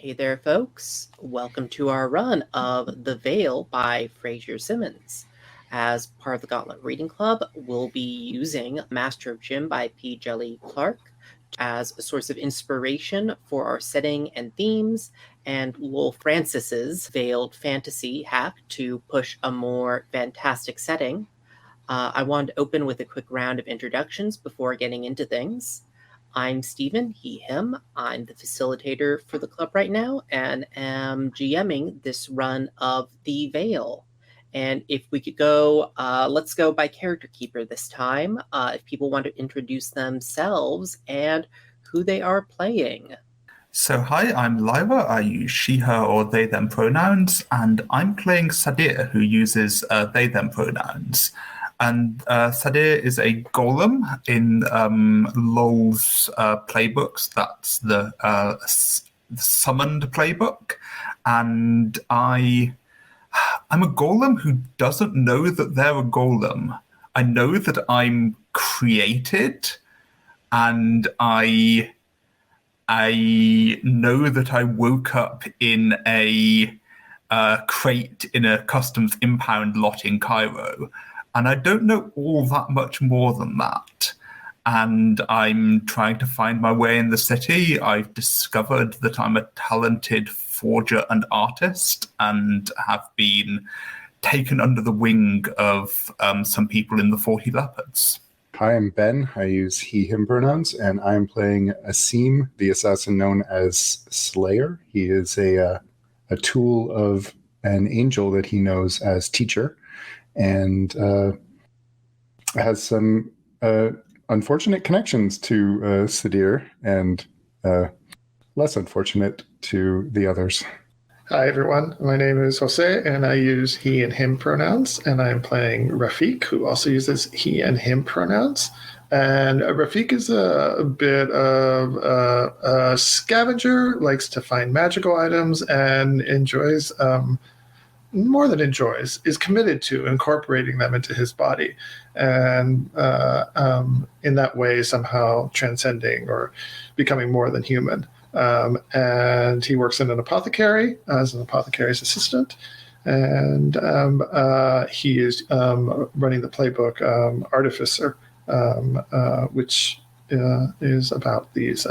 Hey there, folks. Welcome to our run of The Veil by Fraser Simmons. As part of the Gauntlet Reading Club, we'll be using Master of Djinn by P. Djèlí Clark as a source of inspiration for our setting and themes, and Lowell Francis's veiled fantasy hack to push a more fantastic setting. I wanted to open with a quick round of introductions before getting into things. I'm Stephen, he, him. I'm the facilitator for the club right now and am GMing this run of The Veil. And if we could go, let's go by character keeper this time. If people want to introduce themselves and who they are playing. So hi, I'm Lyra. I use she, her, or they, them pronouns, and I'm playing Sadir, who uses they, them pronouns. And Sadir is a golem in Lowell's playbooks. That's the summoned playbook. And I'm a golem who doesn't know that they're a golem. I know that I'm created, and I know that I woke up in a crate in a customs impound lot in Cairo. And I don't know all that much more than that. And I'm trying to find my way in the city. I've discovered that I'm a talented forger and artist and have been taken under the wing of some people in the 40 Leopards. Hi, I'm Ben. I use he, him pronouns, and I'm playing Asim, the assassin known as Slayer. He is a tool of an angel that he knows as Teacher, and has some unfortunate connections to Sadir and less unfortunate to the others. Hi, everyone. My name is Jose, and I use he and him pronouns, and I'm playing Rafik, who also uses he and him pronouns. And Rafik is a bit of a scavenger, likes to find magical items, and enjoys, more than enjoys, is committed to incorporating them into his body. And in that way, somehow transcending or becoming more than human. And he works in an apothecary as an apothecary's assistant, and he is running the playbook Artificer, which is about these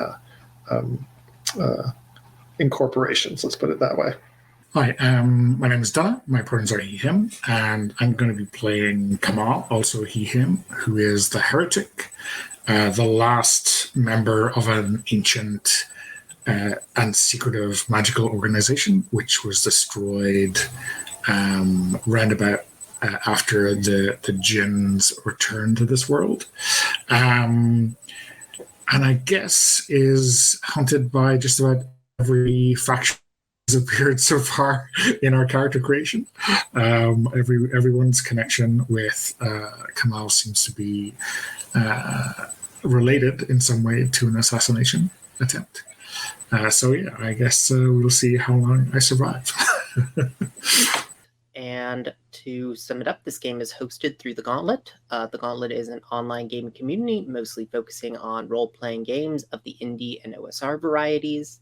incorporations, let's put it that way. Hi, my name is Donna. My pronouns are he, him, and I'm going to be playing Kamal, also he, him, who is the heretic, the last member of an ancient and secretive magical organization, which was destroyed roundabout after the Djinn's return to this world. And I guess is hunted by just about every faction has appeared so far in our character creation. Everyone's connection with Kamal seems to be related in some way to an assassination attempt. So yeah, I guess we'll see how long I survive. And to sum it up, this game is hosted through the Gauntlet. The Gauntlet is an online gaming community, mostly focusing on role-playing games of the indie and OSR varieties.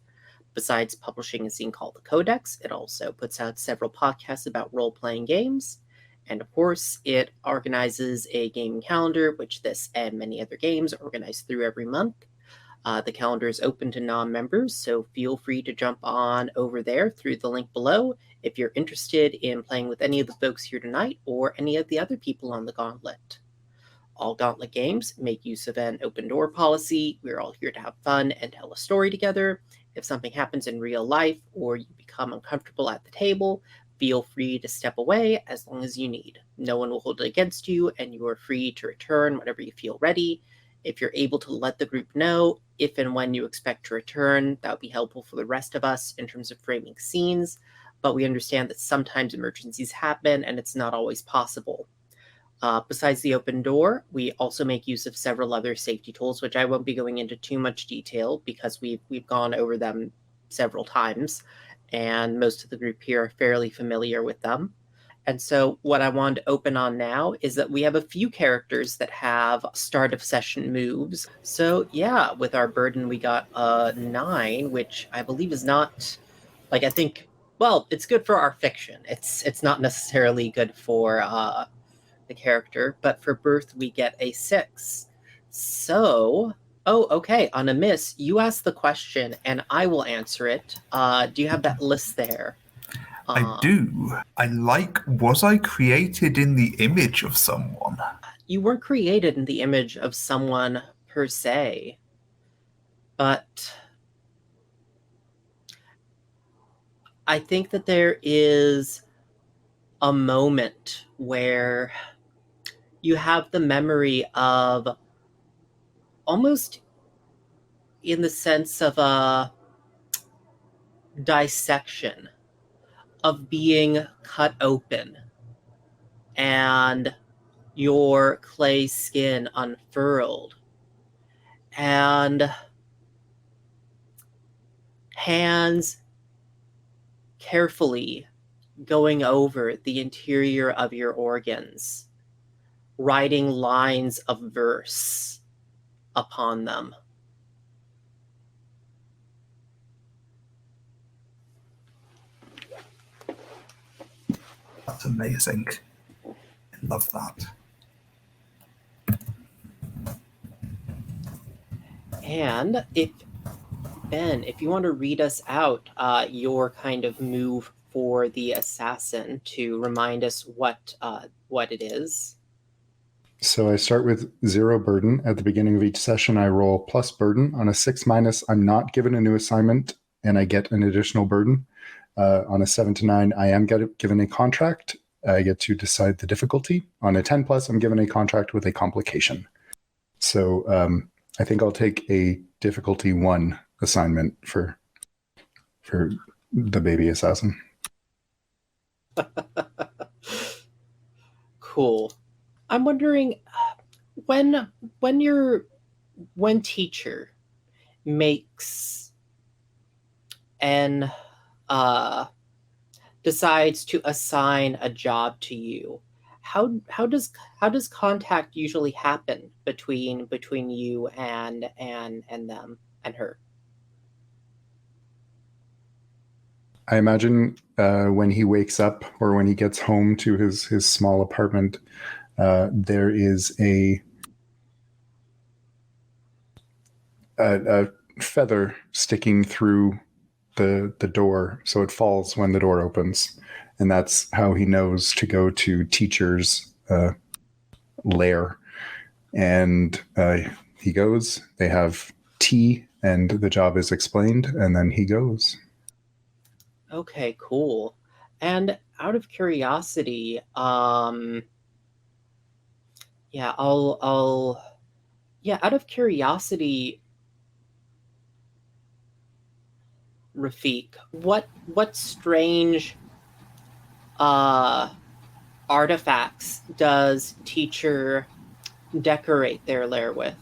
Besides publishing a scene called The Codex, it also puts out several podcasts about role-playing games. And of course, it organizes a gaming calendar, which this and many other games are organized through every month. The calendar is open to non-members, so feel free to jump on over there through the link below if you're interested in playing with any of the folks here tonight or any of the other people on the Gauntlet. All Gauntlet games make use of an open door policy. We're all here to have fun and tell a story together. If something happens in real life or you become uncomfortable at the table, feel free to step away as long as you need. No one will hold it against you, and you are free to return whenever you feel ready. If you're able to let the group know if and when you expect to return, that would be helpful for the rest of us in terms of framing scenes, but we understand that sometimes emergencies happen and it's not always possible. Besides the open door, we also make use of several other safety tools, which I won't be going into too much detail because we've gone over them several times, and most of the group here are fairly familiar with them. And so what I wanted to open on now is that we have a few characters that have start of session moves. So yeah, with our burden, we got a 9, which I believe is not Like, I think, well, it's good for our fiction. It's not necessarily good for the character, but for birth we get a 6. So, oh, okay, on a miss, you ask the question and I will answer it. Do you have that list there? I do. Was I created in the image of someone? You weren't created in the image of someone per se, but I think that there is a moment where you have the memory of, almost in the sense of a dissection, of being cut open and your clay skin unfurled and hands carefully going over the interior of your organs, writing lines of verse upon them. That's amazing. I love that. And if you want to read us out your kind of move for the assassin to remind us what it is. So I start with 0 burden. At the beginning of each session, I roll plus burden. On a 6-, I'm not given a new assignment, and I get an additional burden. On a 7 to 9, I am given a contract. I get to decide the difficulty. On a 10+, I'm given a contract with a complication. So I think I'll take a difficulty 1 assignment for the baby assassin. Cool. I'm wondering, when teacher makes an decides to assign a job to you, how does contact usually happen between you and them and her? I imagine when he wakes up or when he gets home to his small apartment, there is a feather sticking through the door, so it falls when the door opens, and that's how he knows to go to teacher's lair. And he goes. They have tea, and the job is explained, and then he goes. Okay, cool. And out of curiosity, out of curiosity, Rafiq, what strange artifacts does teacher decorate her lair with?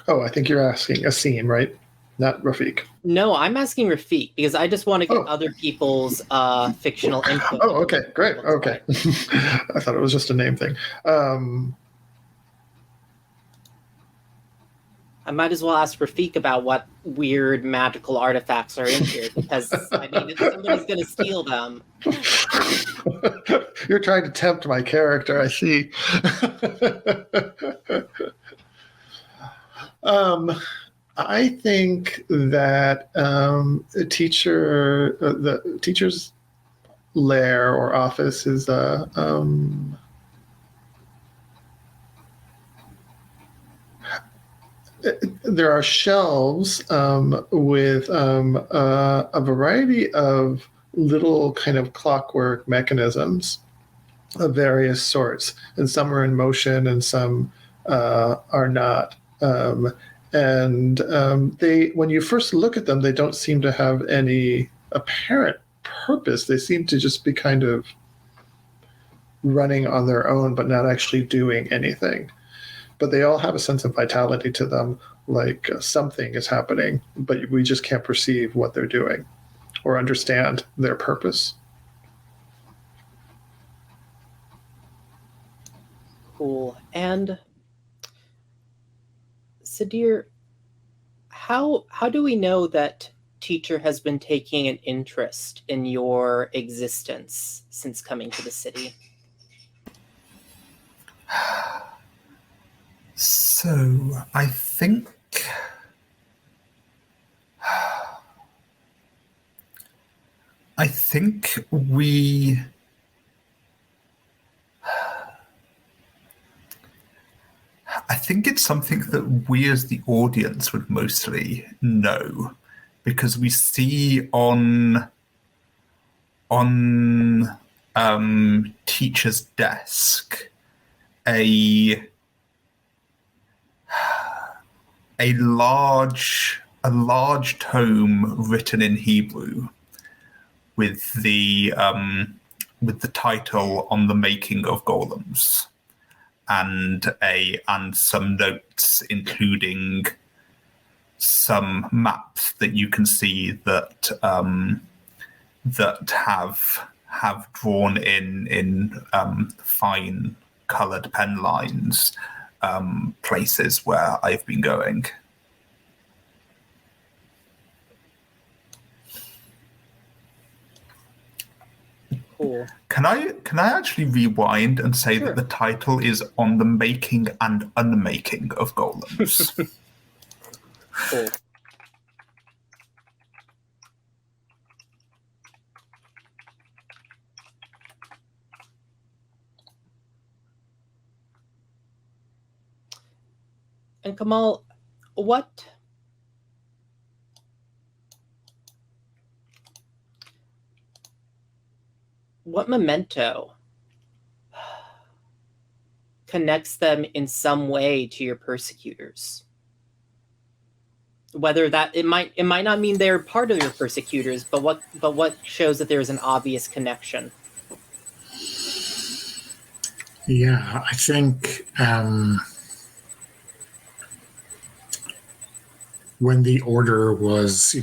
Oh, I think you're asking Asim, right? Not Rafiq. No, I'm asking Rafiq because I just want to get other people's fictional input. Oh, okay, great. Okay. I thought it was just a name thing. I might as well ask Rafiq about what weird magical artifacts are in here, because I mean, if somebody's going to steal them. You're trying to tempt my character, I see. I think that the teacher's lair or office is there are shelves with a variety of little kind of clockwork mechanisms of various sorts, and some are in motion and some are not. They, when you first look at them, they don't seem to have any apparent purpose. They seem to just be kind of running on their own, but not actually doing anything. But they all have a sense of vitality to them, like something is happening, but we just can't perceive what they're doing or understand their purpose. Cool. And Sadir, how do we know that teacher has been taking an interest in your existence since coming to the city? So I think we I think it's something that we as the audience would mostly know, because we see on teacher's desk a large tome written in Hebrew with the title "On the Making of Golems," and some notes, including some maps that you can see that have drawn in fine coloured pen lines places where I've been going. Cool. Can I actually rewind and say Sure. that the title is "On the Making and Unmaking of Golems"? Cool. And Kamal, what memento connects them in some way to your persecutors? Whether that it might not mean they're part of your persecutors, but what shows that there's an obvious connection? Yeah, I think when the order was,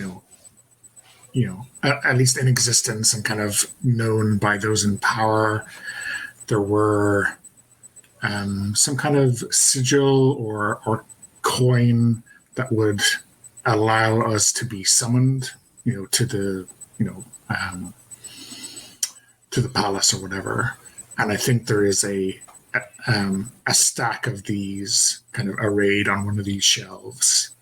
at least in existence and kind of known by those in power, there were some kind of sigil or coin that would allow us to be summoned, to the, to the palace or whatever. And I think there is a stack of these kind of arrayed on one of these shelves.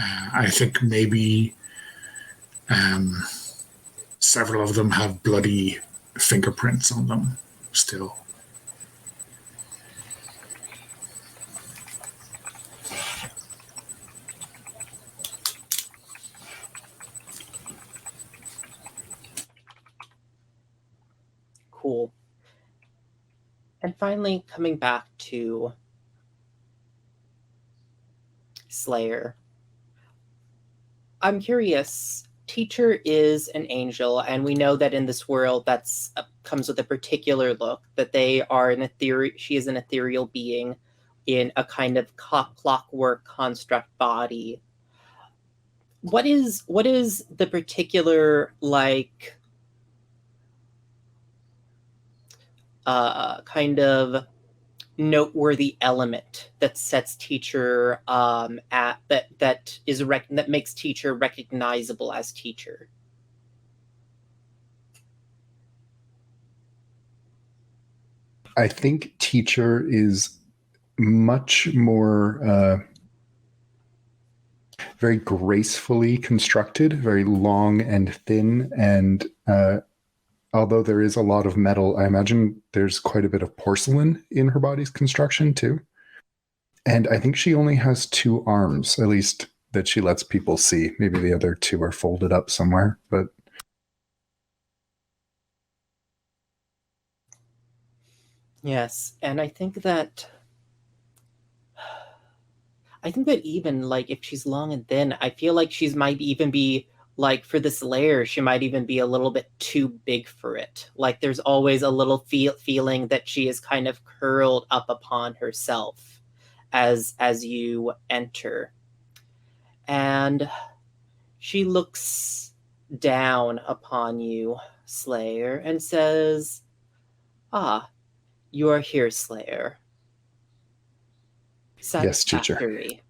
I think maybe several of them have bloody fingerprints on them still. Cool. And finally, coming back to Slayer, I'm curious. Teacher is an angel, and we know that in this world that's comes with a particular look, that they are she is an ethereal being in a kind of clockwork construct body. What is the particular kind of noteworthy element that sets teacher that makes teacher recognizable as teacher? I think teacher is much more very gracefully constructed, very long and thin, and although there is a lot of metal, I imagine there's quite a bit of porcelain in her body's construction too. And I think she only has 2 arms, at least that she lets people see. Maybe the other 2 are folded up somewhere, but Yes, and I think that even if she's long and thin, I feel like she's might even be for this layer, she might even be a little bit too big for it. There's always a little feeling that she is kind of curled up upon herself as you enter. And she looks down upon you, Slayer, and says, "Ah, you are here, Slayer. Yes, teacher. Satisfactory.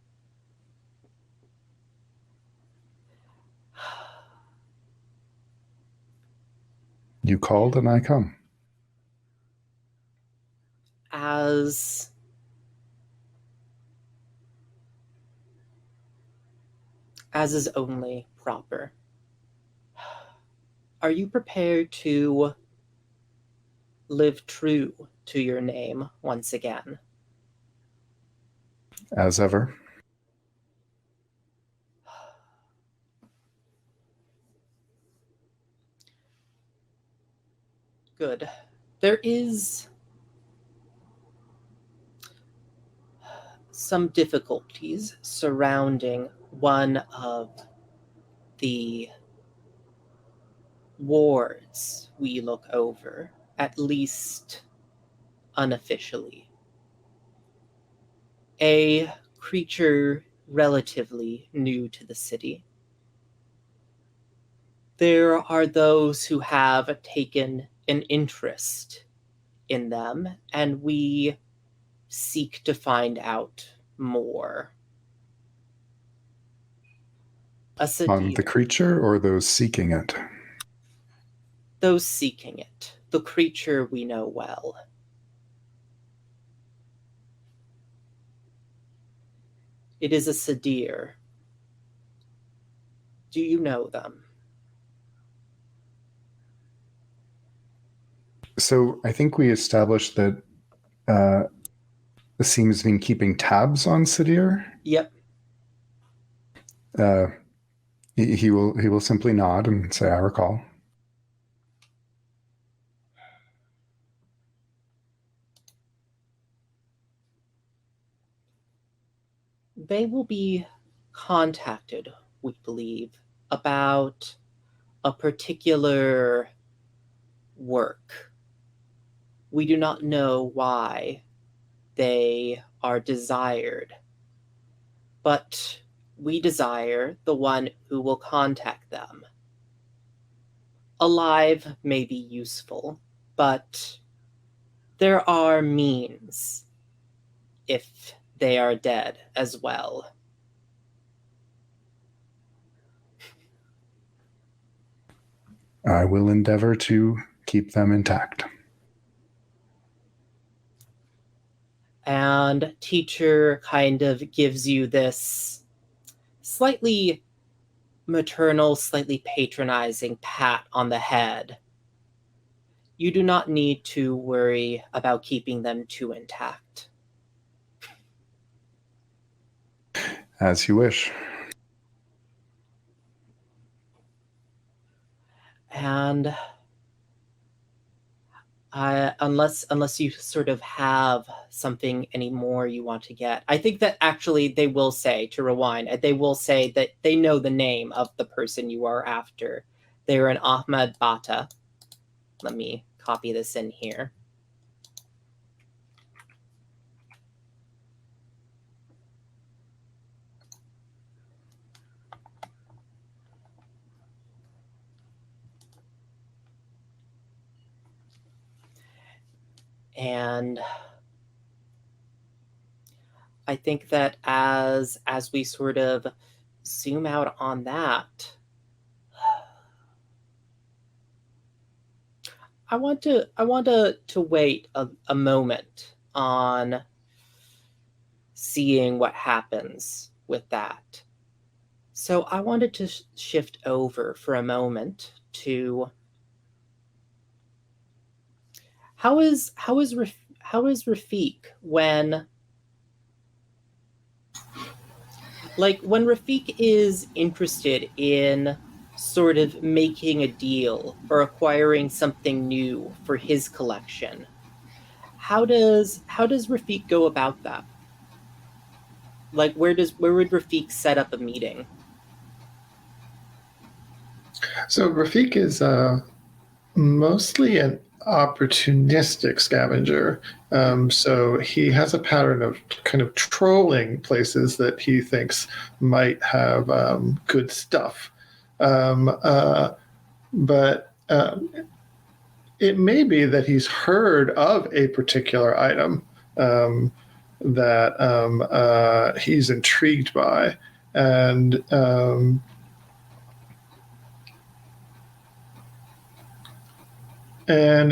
You called and I come. As is only proper. Are you prepared to live true to your name once again? As ever. Good. There is some difficulties surrounding one of the wards we look over, at least unofficially. A creature relatively new to the city. There are those who have taken an interest in them, and we seek to find out more. On the creature or those seeking it? Those seeking it. The creature we know well. It is a Sadir. Do you know them? So I think we established that Asim's been keeping tabs on Sadir. Yep. He will simply nod and say, "I recall." They will be contacted, we believe, about a particular work. We do not know why they are desired, but we desire the one who will contact them. Alive may be useful, but there are means if they are dead as well. I will endeavor to keep them intact. And teacher kind of gives you this slightly maternal, slightly patronizing pat on the head. You do not need to worry about keeping them too intact. As you wish. And unless you sort of have something anymore you want to get, I think that actually they will say, to rewind, they will say that they know the name of the person you are after. They are an Ahmad Bata. Let me copy this in here. And I think that as we sort of zoom out on that, I want to wait a moment on seeing what happens with that. So I wanted to shift over for a moment to how is Rafik when Rafik is interested in sort of making a deal or acquiring something new for his collection. How does Rafik go about that? Like, where would Rafik set up a meeting? So Rafik is mostly an opportunistic scavenger. So he has a pattern of kind of trolling places that he thinks might have good stuff. But it may be that he's heard of a particular item that he's intrigued by. And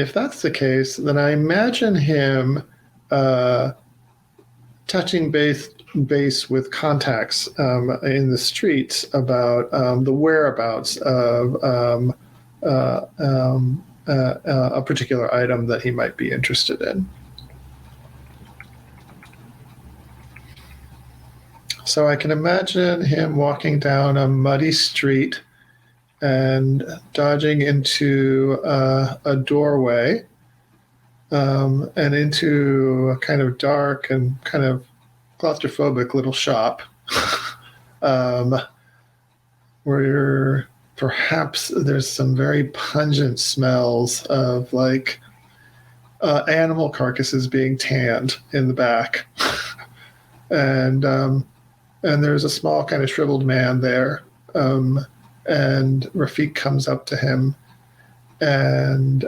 if that's the case, then I imagine him touching base with contacts in the streets about the whereabouts of a particular item that he might be interested in. So I can imagine him walking down a muddy street and dodging into a doorway and into a kind of dark and kind of claustrophobic little shop where perhaps there's some very pungent smells of like animal carcasses being tanned in the back. And there's a small kind of shriveled man there. And Rafik comes up to him and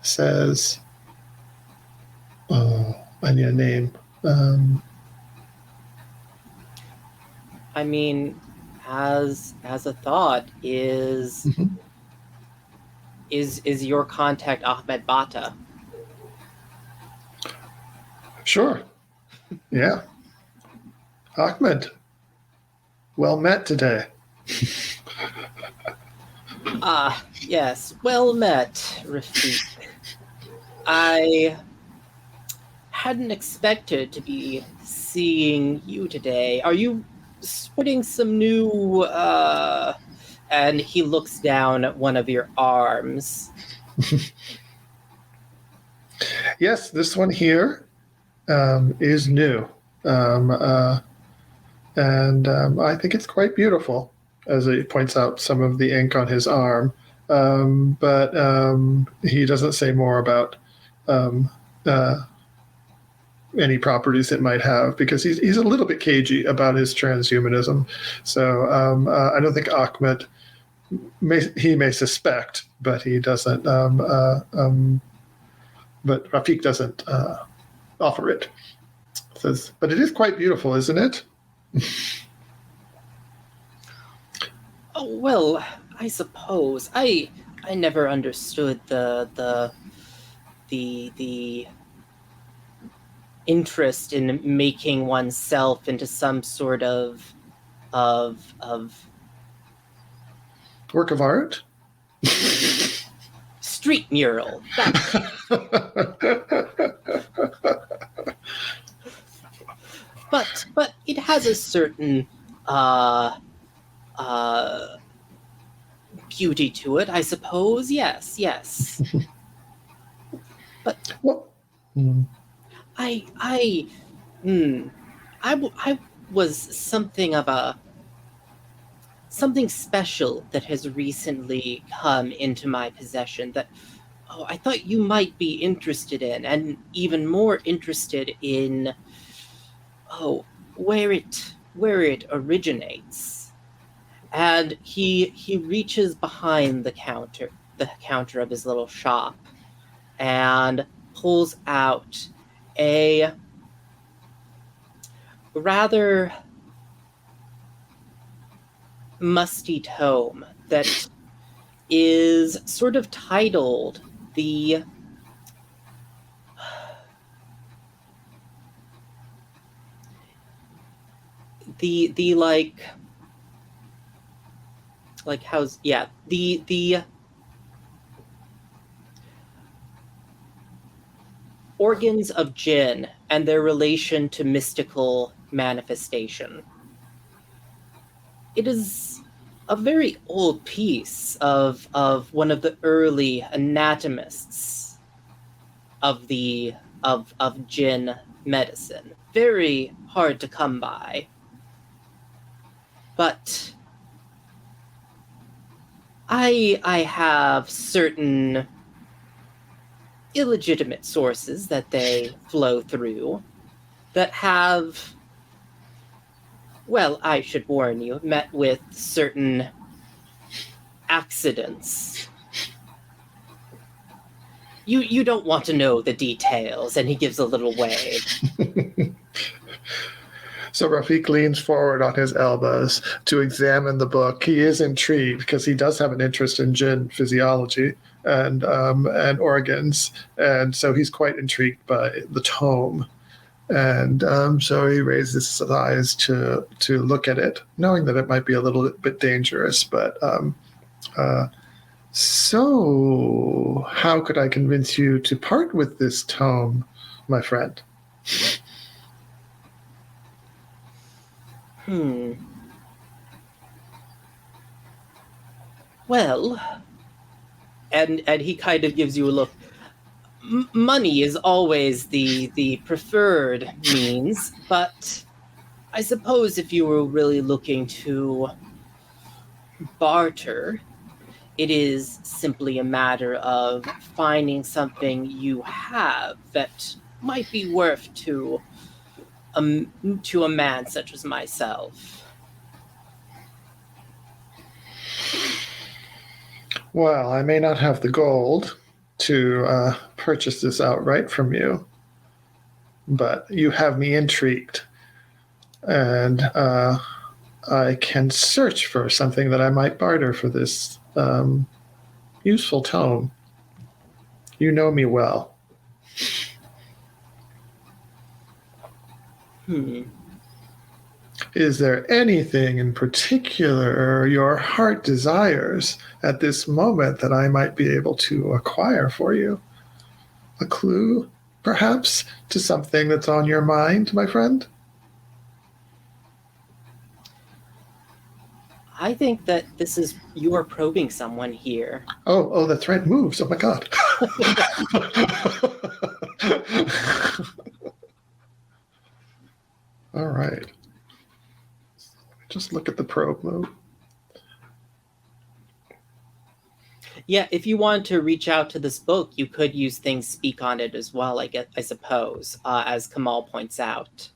says, "Oh, I need a name." I mean, as a thought, is your contact Ahmed Bata? Sure. Yeah. Ahmed. Well met today. Yes. Well met, Rafik. I hadn't expected to be seeing you today. Are you sporting some new, and he looks down at one of your arms. Yes, this one here is new. I think it's quite beautiful, as he points out some of the ink on his arm. But he doesn't say more about any properties it might have, because he's a little bit cagey about his transhumanism. So I don't think Ahmed may suspect, but he doesn't. But Rafik doesn't offer it. Says, but it is quite beautiful, isn't it? Oh, well, I suppose I never understood the interest in making oneself into some sort of work of art, street mural. But it has a certain beauty to it, I suppose. Yes. But well, I was something special that has recently come into my possession that I thought you might be interested in, and even more interested in where it originates. And he reaches behind the counter of his little shop and pulls out a rather musty tome that is sort of titled the organs of Djinn and their relation to mystical manifestation. It is a very old piece of one of the early anatomists of Djinn medicine. Very hard to come by. But I have certain illegitimate sources that they flow through that have, well, I should warn you, met with certain accidents. You don't want to know the details. And he gives a little wave. So Rafik leans forward on his elbows to examine the book. He is intrigued because he does have an interest in Djinn physiology and organs, and so he's quite intrigued by the tome. And so he raises his eyes to look at it, knowing that it might be a little bit dangerous. But so, how could I convince you to part with this tome, my friend? Well, and he kind of gives you a look. Money is always the preferred means, but I suppose if you were really looking to barter, it is simply a matter of finding something you have that might be worth to a man such as myself. Well, I may not have the gold to purchase this outright from you, but you have me intrigued, and I can search for something that I might barter for this useful tome. You know me well. Is there anything in particular your heart desires at this moment that I might be able to acquire for you? A clue, perhaps, to something that's on your mind, my friend? I think that you are probing someone here. Oh, the thread moves. Oh my God. All right. Just look at the probe move. Yeah, if you want to reach out to this book, you could use things speak on it as well, I suppose, as Kamal points out.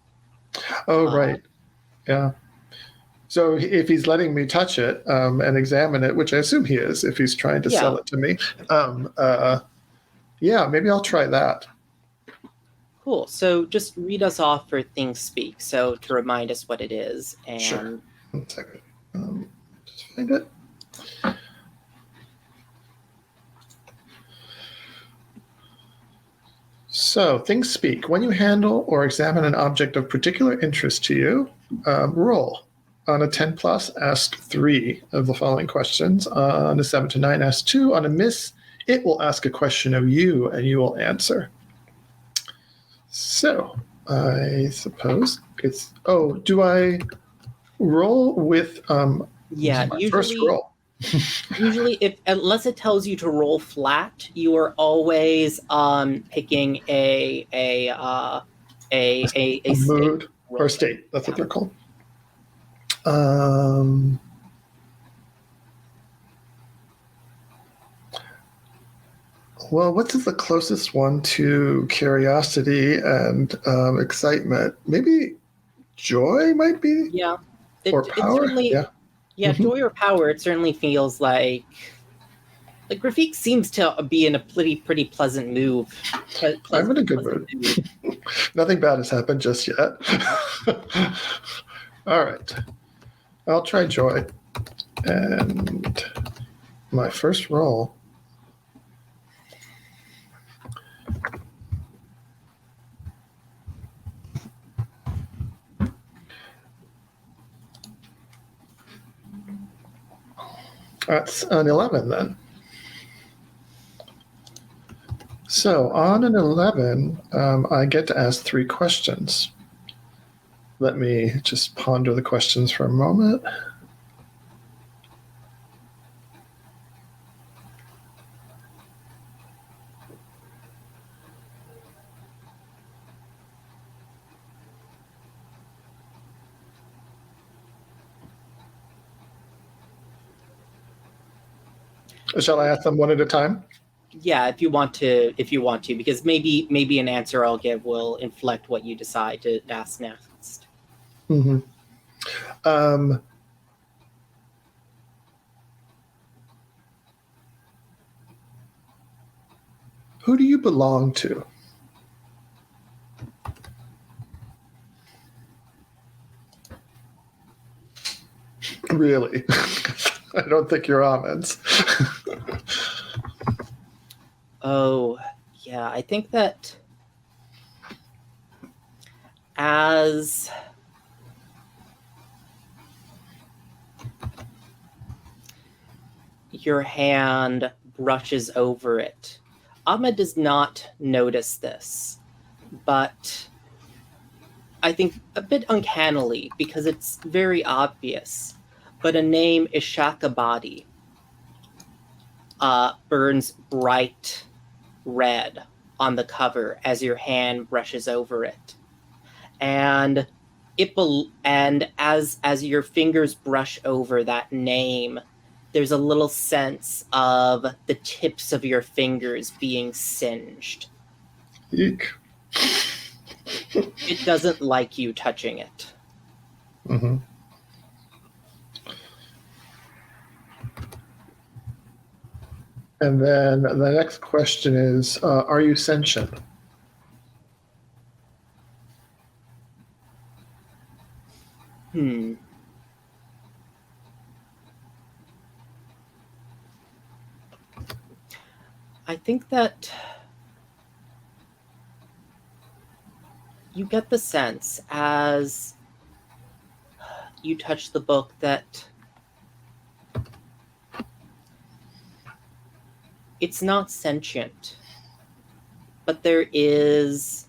Oh, right. Yeah. So if he's letting me touch it and examine it, which I assume he is, if he's trying to sell it to me, yeah, maybe I'll try that. Cool. So just read us off for things speak, so to remind us what it is. And sure. 1 second. Just find it. So, things speak. When you handle or examine an object of particular interest to you, roll. On a 10 plus, ask 3 of the following questions. On a 7 to 9, ask 2. On a miss, it will ask a question of you and you will answer. So, I suppose it's... Oh, do I roll with... yeah, usually, first roll. Usually, unless it tells you to roll flat, you are always picking a mood or state. That's what they're called. Well, what is the closest one to curiosity and excitement? Maybe joy might be. Yeah, or power. Yeah, mm-hmm. Joy or power. It certainly feels like Rafik seems to be in a pretty pleasant mood. I'm in a good mood. Nothing bad has happened just yet. All right. I'll try joy. And my first roll. That's an 11 then. So on an 11, I get to ask 3 questions. Let me just ponder the questions for a moment. Shall I ask them one at a time? Yeah, if you want to, because maybe an answer I'll give will inflect what you decide to ask next. Mm-hmm. Who do you belong to? Really? I don't think you're almonds. Oh, yeah, I think that as your hand brushes over it, Ahmed does not notice this, but I think a bit uncannily, because it's very obvious, but a name, Ishakabadi, burns bright red on the cover as your hand brushes over it. And as your fingers brush over that name, there's a little sense of the tips of your fingers being singed. Eek. It doesn't like you touching it. Mm-hmm. And then the next question is, are you sentient? I think that you get the sense as you touch the book that it's not sentient, but there is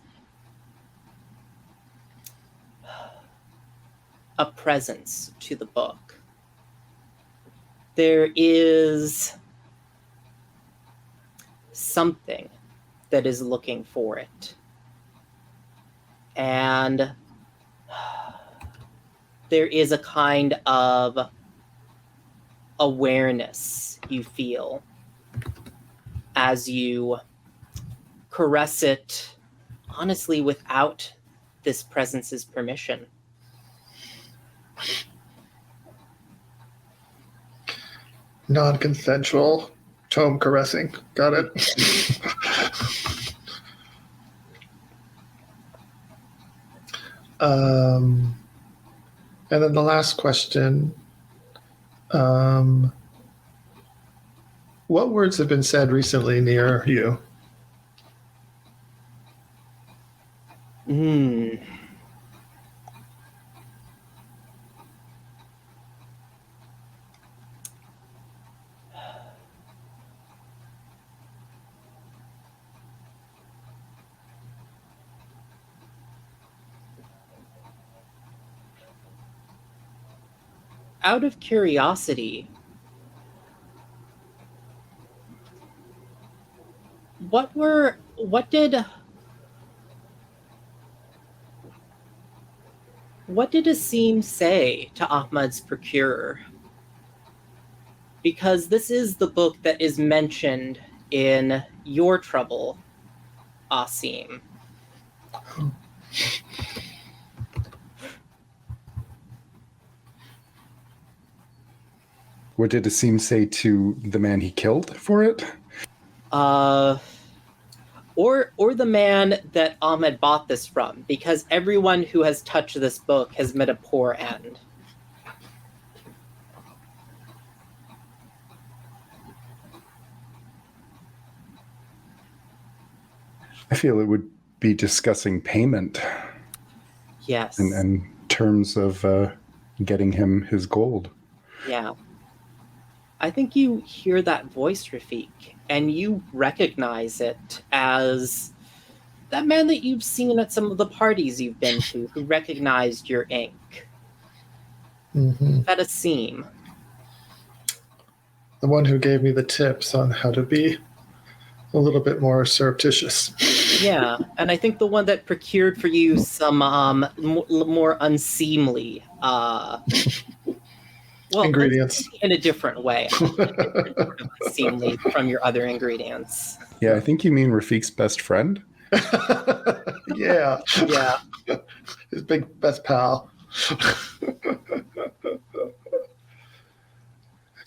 a presence to the book. There is something that is looking for it. And there is a kind of awareness you feel as you caress it, honestly, without this presence's permission. Non-consensual tome caressing. Got it. And then the last question. What words have been said recently near you? Out of curiosity, what did Asim say to Ahmad's procurer? Because this is the book that is mentioned in your trouble, Asim. What did Asim say to the man he killed for it? Or the man that Ahmed bought this from, because everyone who has touched this book has met a poor end. I feel it would be discussing payment. Yes. And terms of getting him his gold. Yeah. I think you hear that voice, Rafik, and you recognize it as that man that you've seen at some of the parties you've been to, who recognized your ink. Mm-hmm. That Asim. The one who gave me the tips on how to be a little bit more surreptitious. Yeah, and I think the one that procured for you some more unseemly ingredients in a different way. Different sort of unseemly from your other ingredients. Yeah, I think you mean Rafik's best friend. Yeah. Yeah. His best pal.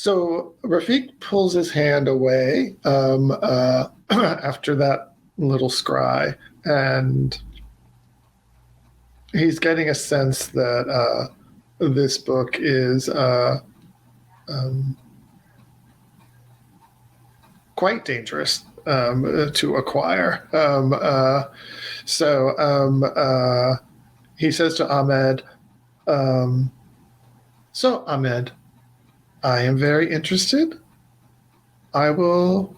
So Rafik pulls his hand away after that little scry, and he's getting a sense that this book is quite dangerous to acquire. So he says to Ahmed, so Ahmed, I am very interested. I will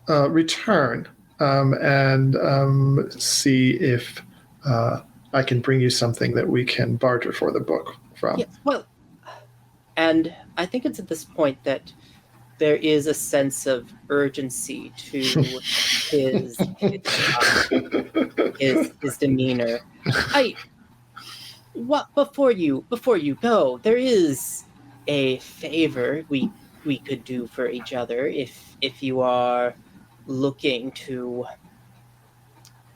return and see if I can bring you something that we can barter for the book from. Yes, well, and I think it's at this point that there is a sense of urgency to his demeanor. Before you go, there is a favor we could do for each other if you are looking to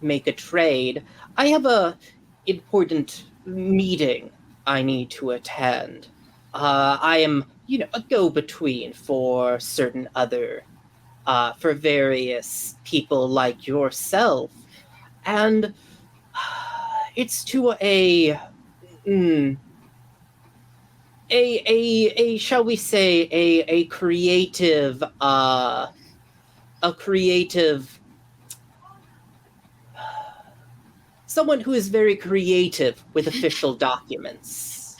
make a trade. I have a important meeting I need to attend. I am, a go-between for certain other, for various people like yourself, and it's to a shall we say a creative someone who is very creative with official documents.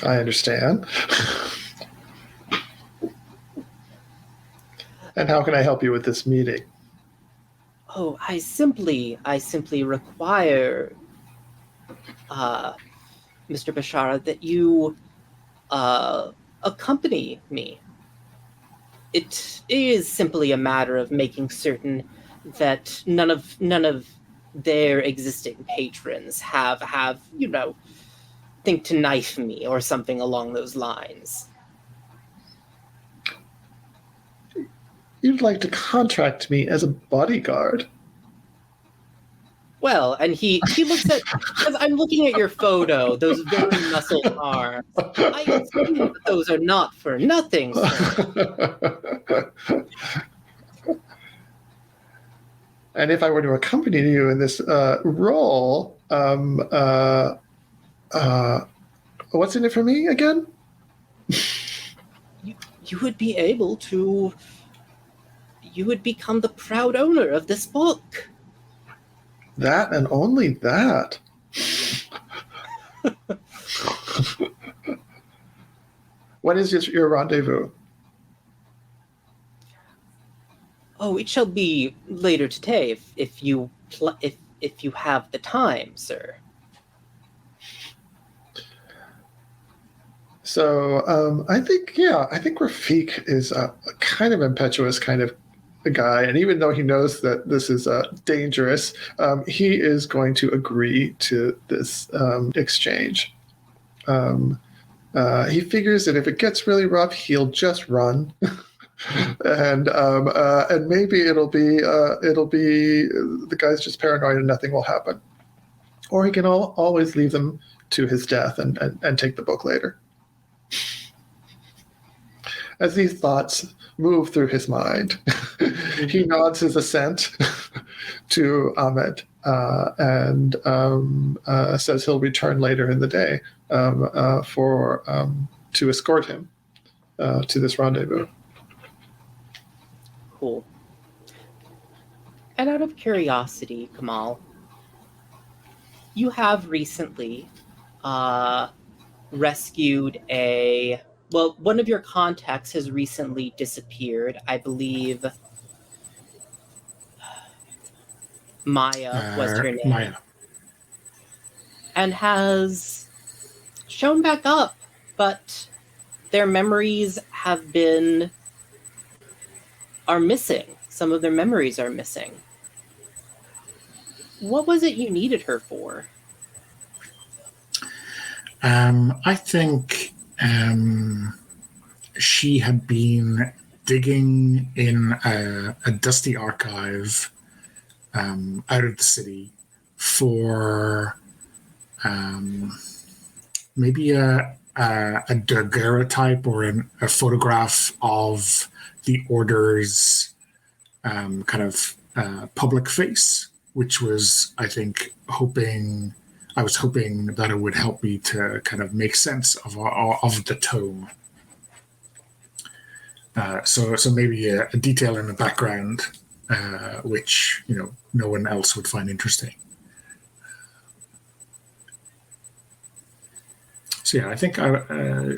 I understand. And how can I help you with this meeting? Oh, I simply require, Mr. Bashara, that you accompany me. It is simply a matter of making certain that none of their existing patrons have think to knife me or something along those lines. You'd like to contract me as a bodyguard? Well, and he looks at, because I'm looking at your photo, those very muscled arms. I assume that those are not for nothing, sir. And if I were to accompany you in this role, what's in it for me again? You would be able to. You would become the proud owner of this book. That and only that. When is your rendezvous? Oh, it shall be later today if you have the time, sir. So I think Rafik is a kind of impetuous kind of a guy, and even though he knows that this is dangerous, he is going to agree to this exchange. He figures that if it gets really rough, he'll just run. And maybe it'll be the guy's just paranoid and nothing will happen, or he can always leave them to his death and take the book later. As these thoughts move through his mind, he nods his assent to Ahmed and says he'll return later in the day to escort him to this rendezvous. Cool. And out of curiosity, Kamal, you have recently rescued one of your contacts has recently disappeared. I believe Maya was her name. Maya. And has shown back up, but their memories are missing. Some of their memories are missing. What was it you needed her for? I think she had been digging in a dusty archive out of the city for maybe a a daguerreotype or a photograph of the order's kind of public face, which was, I think, I was hoping that it would help me to kind of make sense of the tome. So maybe a detail in the background, which no one else would find interesting. So yeah, I think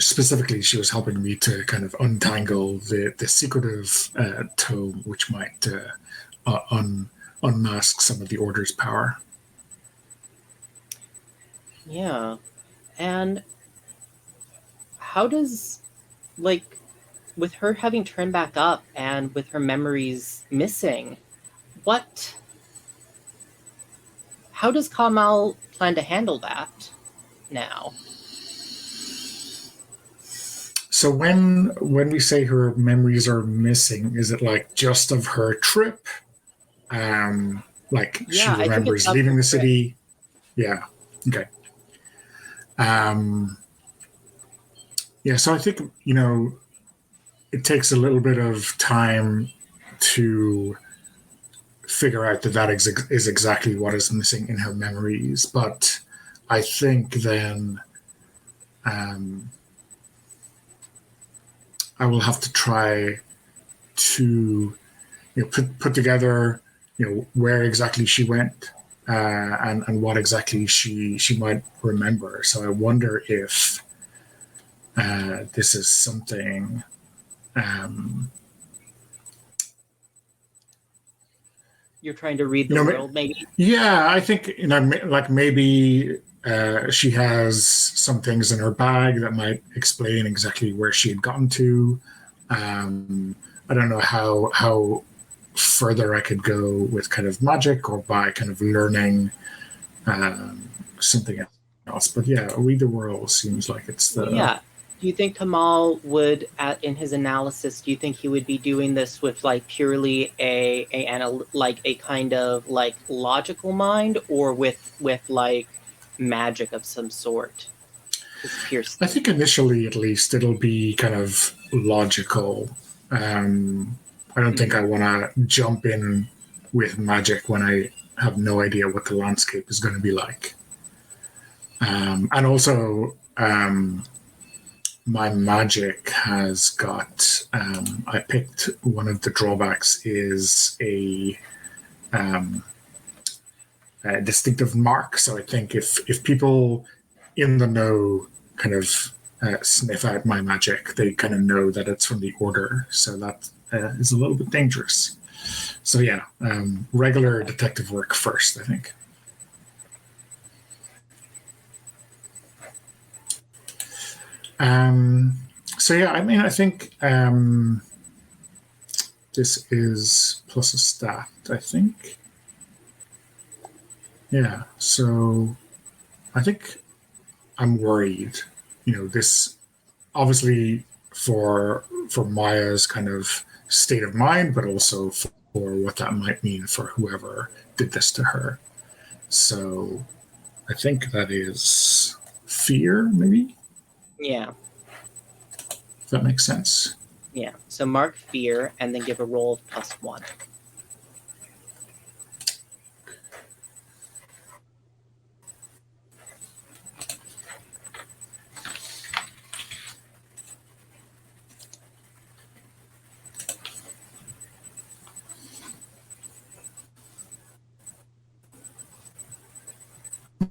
specifically she was helping me to kind of untangle the secretive tome, which might unmask some of the Order's power. Yeah. And how does, like, with her having turned back up and with her memories missing, how does Kamal plan to handle that now? So when we say her memories are missing, is it like just of her trip? Like she remembers leaving the city? Yeah. Okay. Yeah, so I think, it takes a little bit of time to figure out that is exactly what is missing in her memories. But I think then I will have to try to put together where exactly she went and what exactly she might remember. So I wonder if this is something you're trying to read the world, maybe? Yeah, I think like maybe she has some things in her bag that might explain exactly where she had gotten to. I don't know how further I could go with kind of magic or by kind of learning something else. But yeah, read the world seems like it's the... Yeah. Do you think Kamal would, in his analysis, do you think he would be doing this with like purely a kind of like logical mind, or with like magic of some sort? I think initially, at least, it'll be kind of logical. I don't think I want to jump in with magic when I have no idea what the landscape is going to be like. And also, my magic has got, I picked one of the drawbacks is a distinctive mark. So I think if people in the know kind of sniff out my magic, they kind of know that it's from the Order. So that is a little bit dangerous. So yeah, regular detective work first, I think. So yeah, I mean, I think this is plus a stat, I think. Yeah, so I think I'm worried. This obviously for Maya's kind of state of mind, but also for what that might mean for whoever did this to her. So I think that is fear, maybe? Yeah. If that makes sense. Yeah. So mark fear and then give a roll of +1.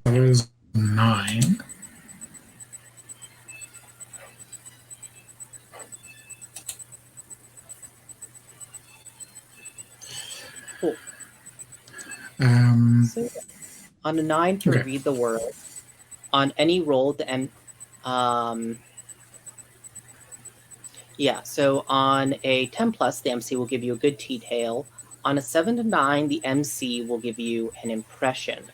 That is 9. Cool. So on a 9 for read the world, on any roll the so on a 10 plus, the MC will give you a good detail. On a 7 to 9, the MC will give you an impression.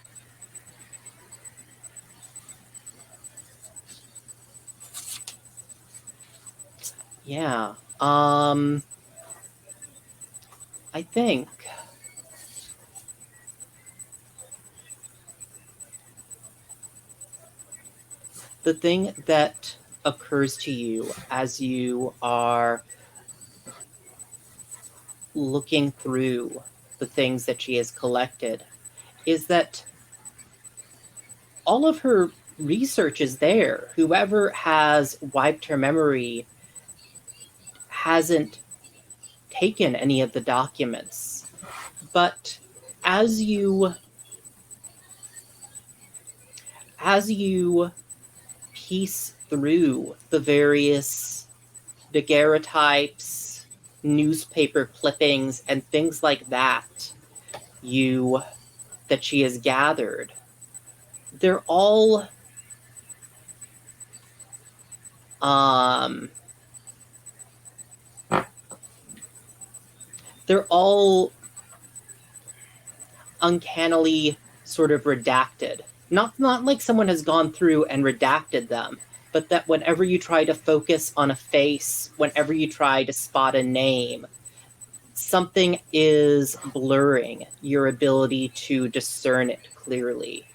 Yeah. I think the thing that occurs to you as you are looking through the things that she has collected is that all of her research is there. Whoever has wiped her memory hasn't taken any of the documents. But as you piece through the various daguerreotypes, newspaper clippings, and things like that that she has gathered, they're all uncannily sort of redacted. Not like someone has gone through and redacted them, but that whenever you try to focus on a face, whenever you try to spot a name, something is blurring your ability to discern it clearly.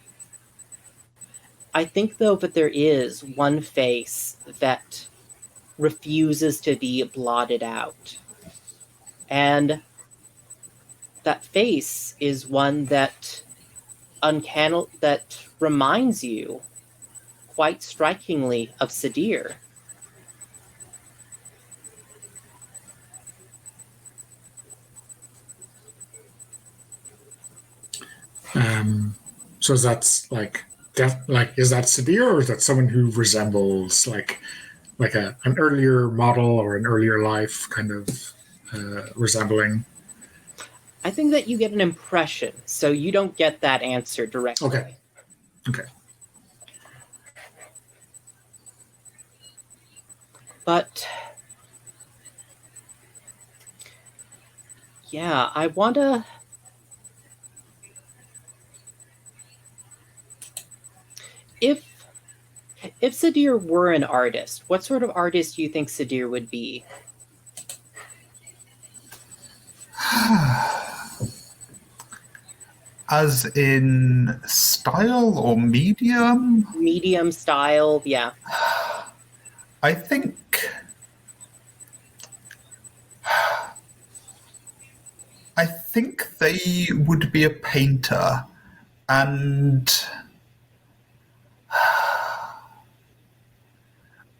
I think, though, that there is one face that refuses to be blotted out. And that face is one that that reminds you quite strikingly of Sadir. So is that is that Sadir, or is that someone who resembles like an earlier model or an earlier life kind of resembling? I think that you get an impression, so you don't get that answer directly. Okay. But yeah, I want to... If Sadir were an artist, what sort of artist do you think Sadir would be? As in style or medium? Medium style, yeah. I think they would be a painter, and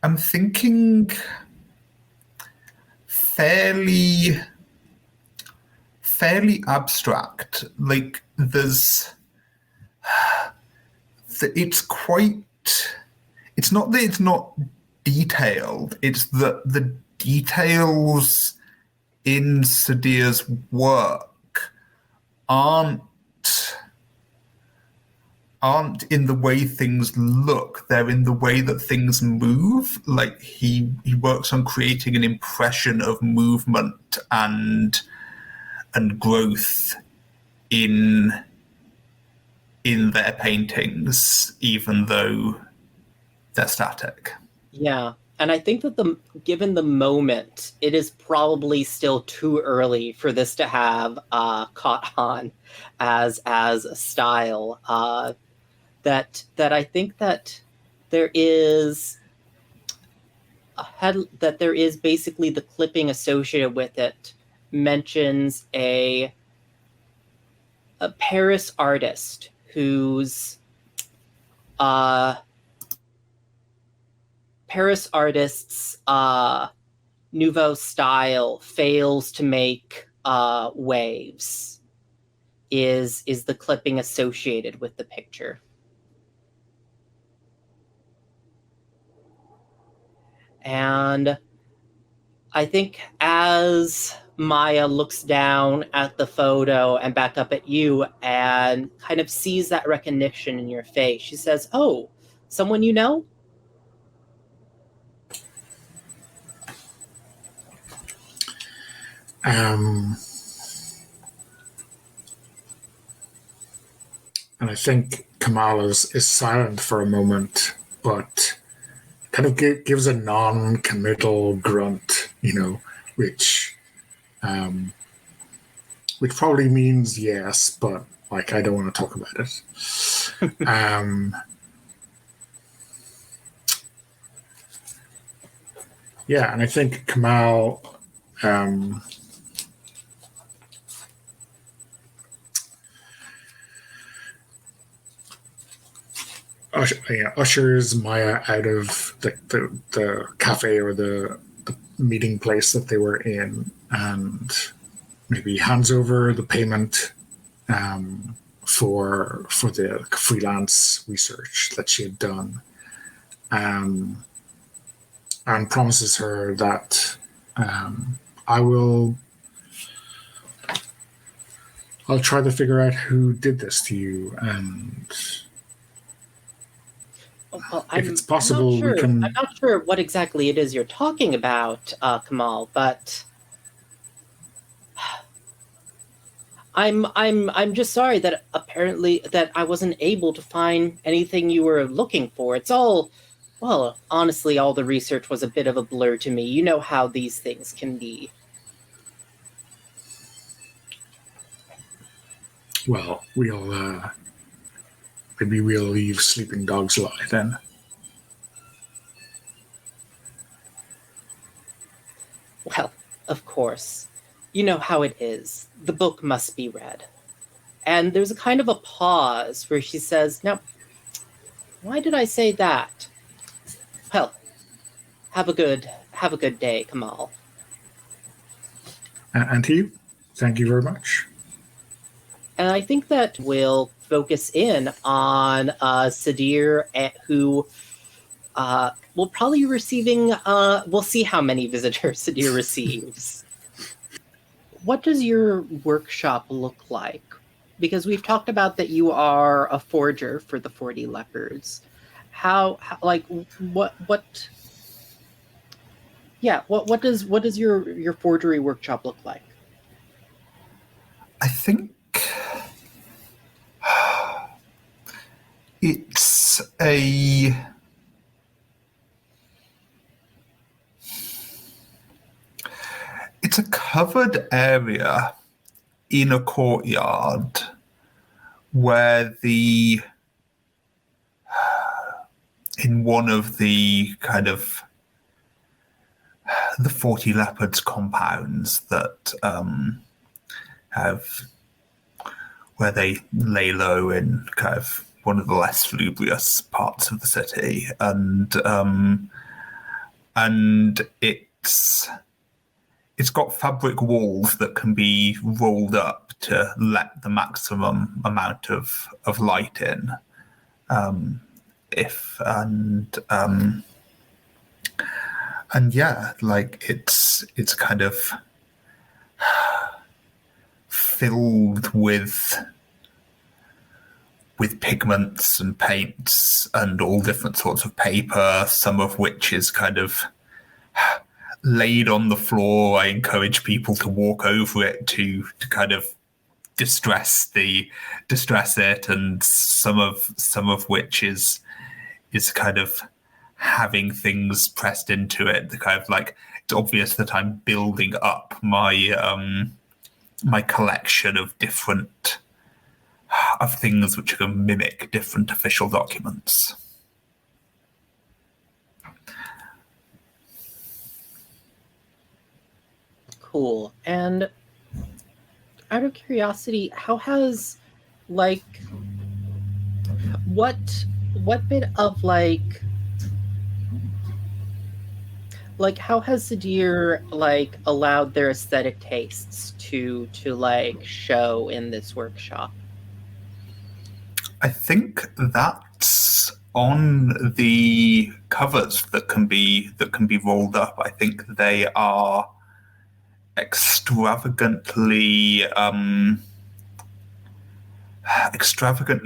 I'm thinking fairly abstract. Like it's not that it's not detailed, it's that the details in Sadir's work aren't in the way things look, they're in the way that things move. Like he works on creating an impression of movement and growth in their paintings, even though they're static. Yeah, and I think that given the moment, it is probably still too early for this to have caught on as a style. That I think that there is basically the clipping associated with it mentions a Paris artist whose Paris artist's nouveau style fails to make waves is the clipping associated with the picture. And I think as Maya looks down at the photo and back up at you and kind of sees that recognition in your face, she says, "Oh, someone you know?" And I think Kamal is silent for a moment, but kind of gives a non-committal grunt, which probably means yes, but like I don't want to talk about it. Yeah, and I think Kamal ushers Maya out of the cafe or the meeting place that they were in, and maybe hands over the payment for the freelance research that she had done, and promises her that I'll try to figure out who did this to you, and Well, if it's possible, I'm not sure. we can. I'm not sure what exactly it is you're talking about, Kamal, but I'm just sorry that apparently that I wasn't able to find anything you were looking for. It's all, well, honestly, all the research was a bit of a blur to me. You know how these things can be. Well, maybe we'll leave sleeping dogs lie then. Well, of course. You know how it is. The book must be read. And there's a kind of a pause where she says, "Now, why did I say that? Well, have a good day, Kamal." And to you, thank you very much. And I think that we'll focus in on Sadir, who will probably be receiving, we'll see how many visitors Sadir receives. What does your workshop look like? Because we've talked about that you are a forger for the 40 Leopards. What does your forgery workshop look like? I think it's a covered area in a courtyard where in one of the kind of the 40 Leopards compounds that have where they lay low in kind of one of the less salubrious parts of the city, and it's got fabric walls that can be rolled up to let the maximum amount of light in. It's kind of filled with pigments and paints and all different sorts of paper, some of which is kind of laid on the floor. I encourage people to walk over it to kind of distress it, and some of which is kind of having things pressed into it. The kind of like, it's obvious that I'm building up my my collection of different of things which can mimic different official documents. Cool. And out of curiosity, how has what bit of how has Sadir allowed their aesthetic tastes to show in this workshop? I think that's on the covers that can be rolled up. I think they are extravagantly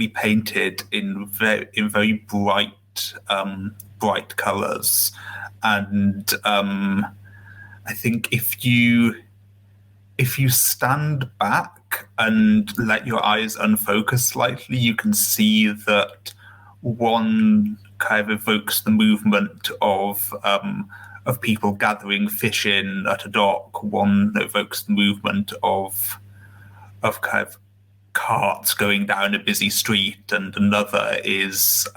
painted in very bright colors, and I think if you stand back and let your eyes unfocus slightly, you can see that one kind of evokes the movement of people gathering fish in at a dock. One evokes the movement of kind of carts going down a busy street, and another is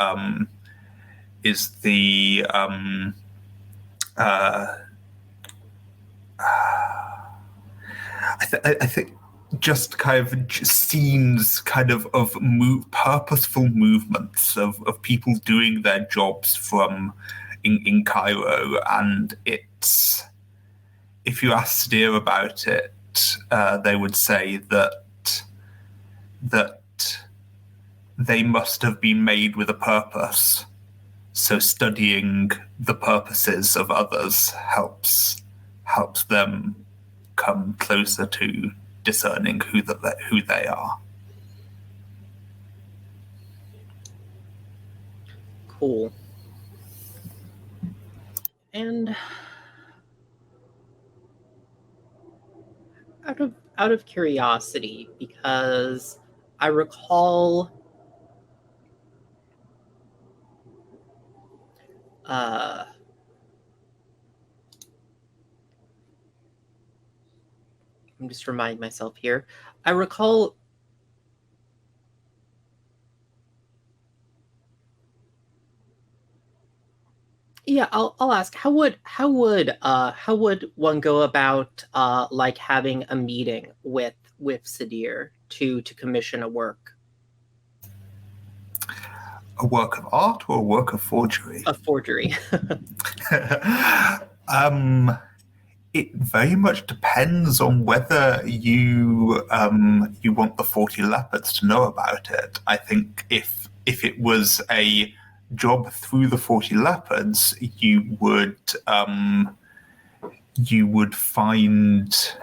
the I think just kind of scenes kind of purposeful movements of people doing their jobs from in Cairo, and it's, if you ask Sadir about it, they would say that they must have been made with a purpose. So studying the purposes of others helps them come closer to discerning who they are. Cool. And out of curiosity, because I recall I'm just reminding myself here. I recall I'll ask, how would one go about like having a meeting with Sadir to commission a work? A work of art or a work of forgery? A forgery. It very much depends on whether you want the 40 leopards to know about it. I think if it was a job through the 40 leopards, you would find,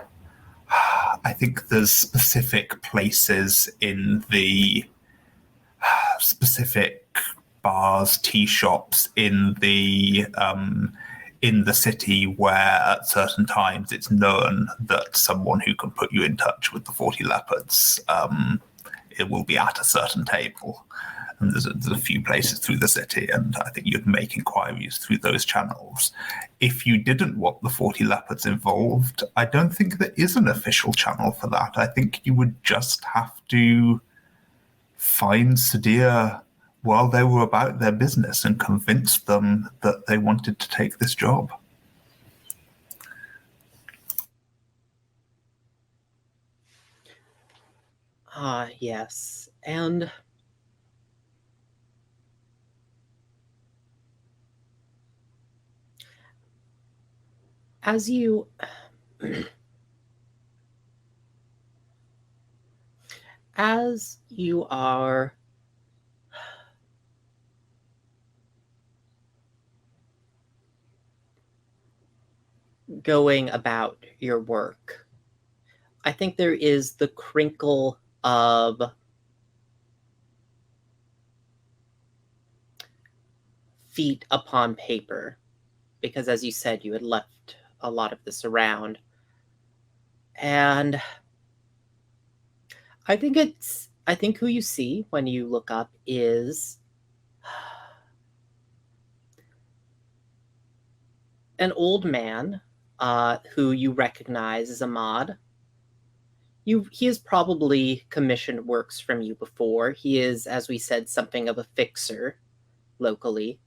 I think there's specific places in the specific bars, tea shops in the city where at certain times it's known that someone who can put you in touch with the 40 leopards, it will be at a certain table. And there's a few places through the city, and I think you'd make inquiries through those channels. If you didn't want the 40 leopards involved, I don't think there is an official channel for that. I think you would just have to find Sadir while they were about their business and convince them that they wanted to take this job. Yes. And as you are going about your work, I think there is the crinkle of feet upon paper, because as you said, you had left a lot of this around. And I think who you see when you look up is an old man who you recognize as Ahmad. He has probably commissioned works from you before. He is, as we said, something of a fixer locally.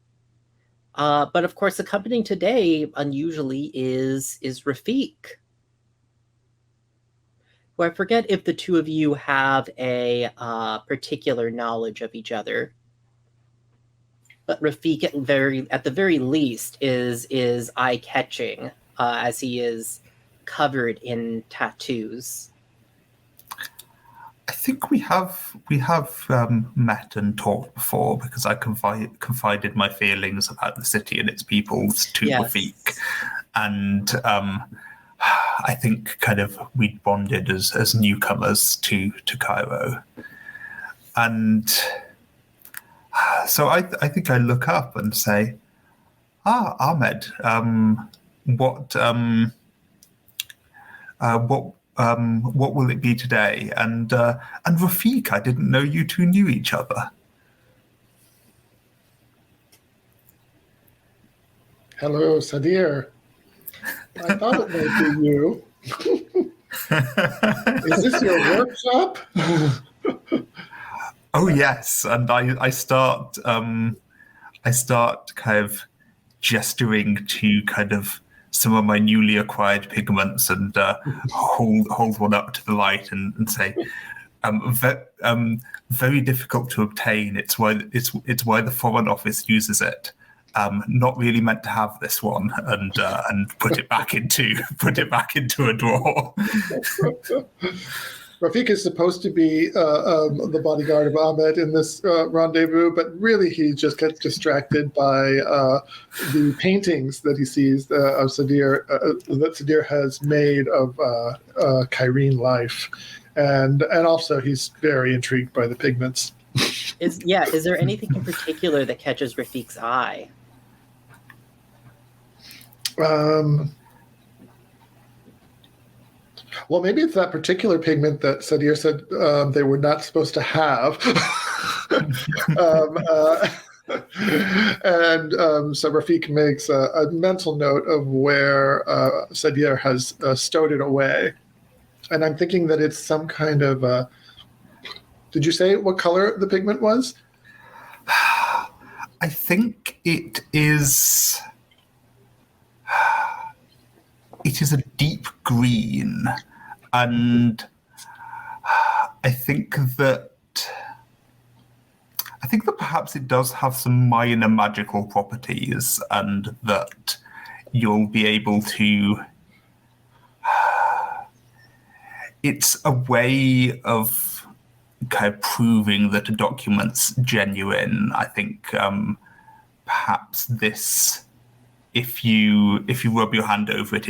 But of course, accompanying today, unusually, is Rafik, who I forget if the two of you have a particular knowledge of each other. But Rafik, at the very least, is eye-catching, as he is covered in tattoos. I think we have met and talked before, because I confided my feelings about the city and its peoples to Rafik, and I think kind of we bonded as newcomers to Cairo, and so I think I look up and say, Ahmed, what will it be today? And Rafik, I didn't know you two knew each other. Hello, Sadir. I thought it might be you. Is this your workshop? Oh yes, and I start kind of gesturing to kind of some of my newly acquired pigments and hold one up to the light and say, very difficult to obtain. It's why the Foreign Office uses it. Not really meant to have this one, and put it back into a drawer. Rafik is supposed to be the bodyguard of Ahmed in this rendezvous, but really he just gets distracted by the paintings that he sees of Sadir, that Sadir has made of Cairene life, and also he's very intrigued by the pigments. Is there anything in particular that catches Rafik's eye? Well, maybe it's that particular pigment that Sadir said they were not supposed to have. So Rafik makes a mental note of where Sadir has stowed it away. And I'm thinking that it's some kind of... did you say what color the pigment was? I think it is... It is a deep green, and I think that perhaps it does have some minor magical properties, and that you'll be able to... It's a way of kind of proving that a document's genuine. I think perhaps this... If you rub your hand over it,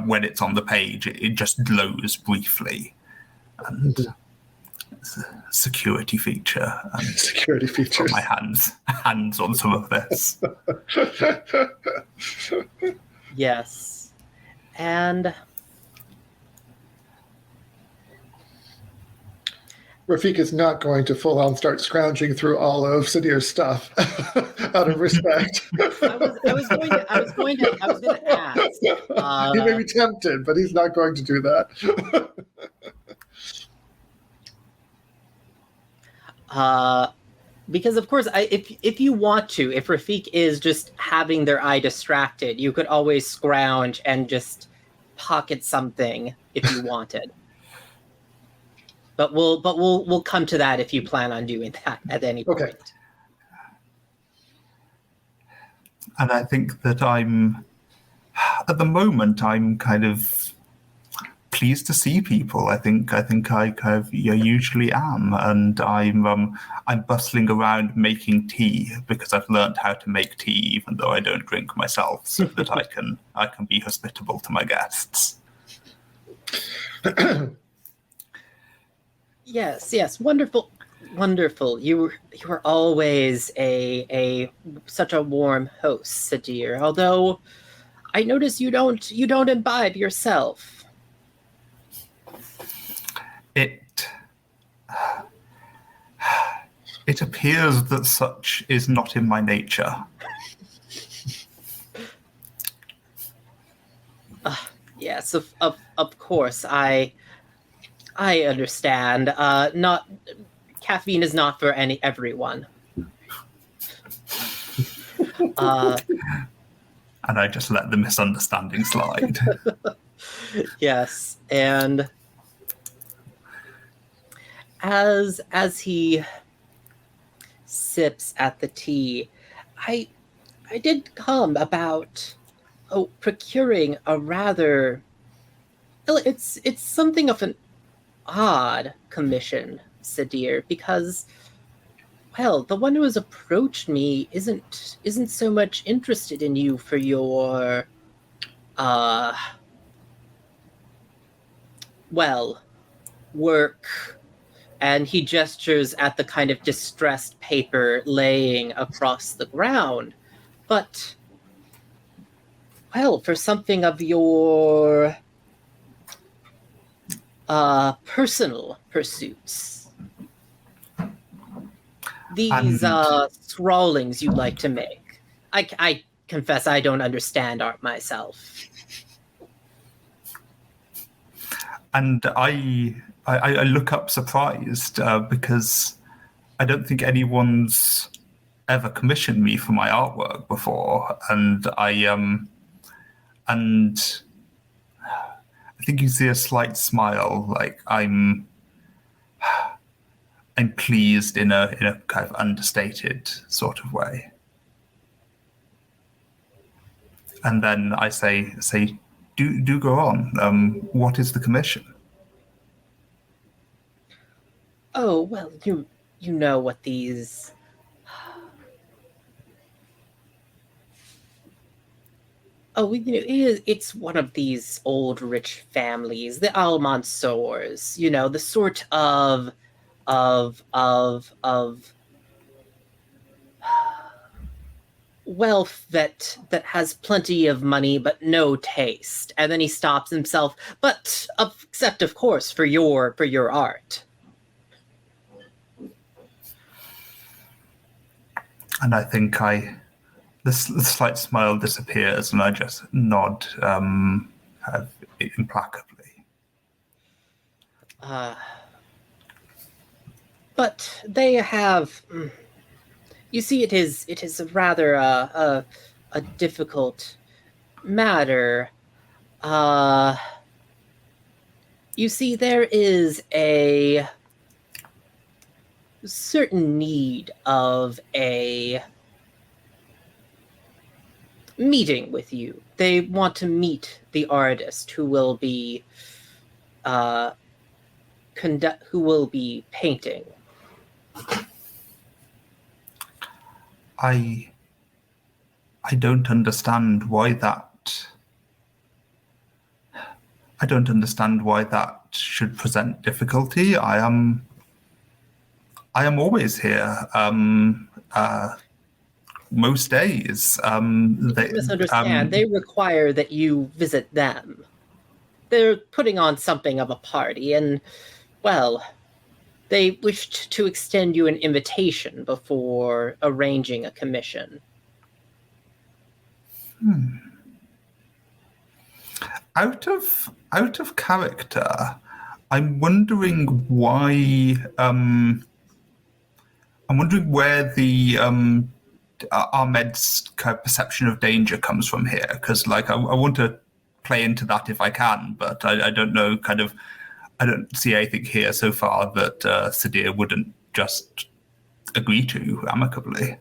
when it's on the page, it just glows briefly, and it's a security feature. Security features. My hands on some of this. Yes, and Rafik is not going to full on start scrounging through all of Sadir's stuff out of respect. I was going to ask. He may be tempted, but he's not going to do that. Because of course, if you want to, if Rafik is just having their eye distracted, you could always scrounge and just pocket something if you wanted. But we'll come to that if you plan on doing that at any point. Okay. And I think that at the moment, I'm kind of pleased to see people. I think I kind of usually am, and I'm bustling around making tea because I've learned how to make tea, even though I don't drink myself, so that I can be hospitable to my guests. Yes, wonderful. You were always such a warm host, Sadir. Although I notice you don't imbibe yourself. It appears that such is not in my nature. Yes, of course. I understand. Not caffeine is not for everyone. And I just let the misunderstanding slide. Yes, and as he sips at the tea, I did come about procuring a rather... It's something of an odd commission, Sadir, because, well, the one who has approached me isn't so much interested in you for your work, and he gestures at the kind of distressed paper laying across the ground, but, well, for something of your personal pursuits. These scrawlings you like to make. I confess I don't understand art myself. And I look up surprised because I don't think anyone's ever commissioned me for my artwork before, and And I think you see a slight smile, like I'm pleased in a kind of understated sort of way. And then I say, do go on. What is the commission? Oh, well, you know what these... Oh, it's one of these old rich families, the Almansors, the sort of wealth that has plenty of money but no taste. And then he stops himself, but except of course for your art. And I think the slight smile disappears, and I just nod implacably. But they have... You see, it is a rather a difficult matter. You see, there is a certain need of a meeting with you. They want to meet the artist who will be painting. I don't understand why that. I don't understand why that should present difficulty. I am always here. Most days. They misunderstand. They require that you visit them. They're putting on something of a party, and, well, they wished to extend you an invitation before arranging a commission. Out of character, I'm wondering why. I'm wondering where the Ahmed's kind of perception of danger comes from here, because I want to play into that if I can, but I don't know. I don't see anything here so far that Sadir wouldn't just agree to amicably.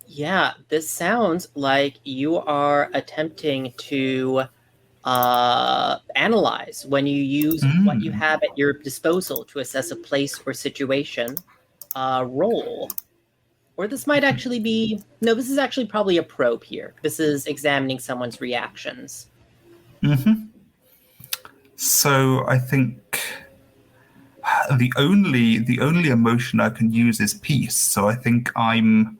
Yeah, this sounds like you are attempting to analyze when you use what you have at your disposal to assess a place or situation. Roll. Or this might actually be... No, this is actually probably a probe here. This is examining someone's reactions. Mm-hmm. So I think the only emotion I can use is peace. So I think I'm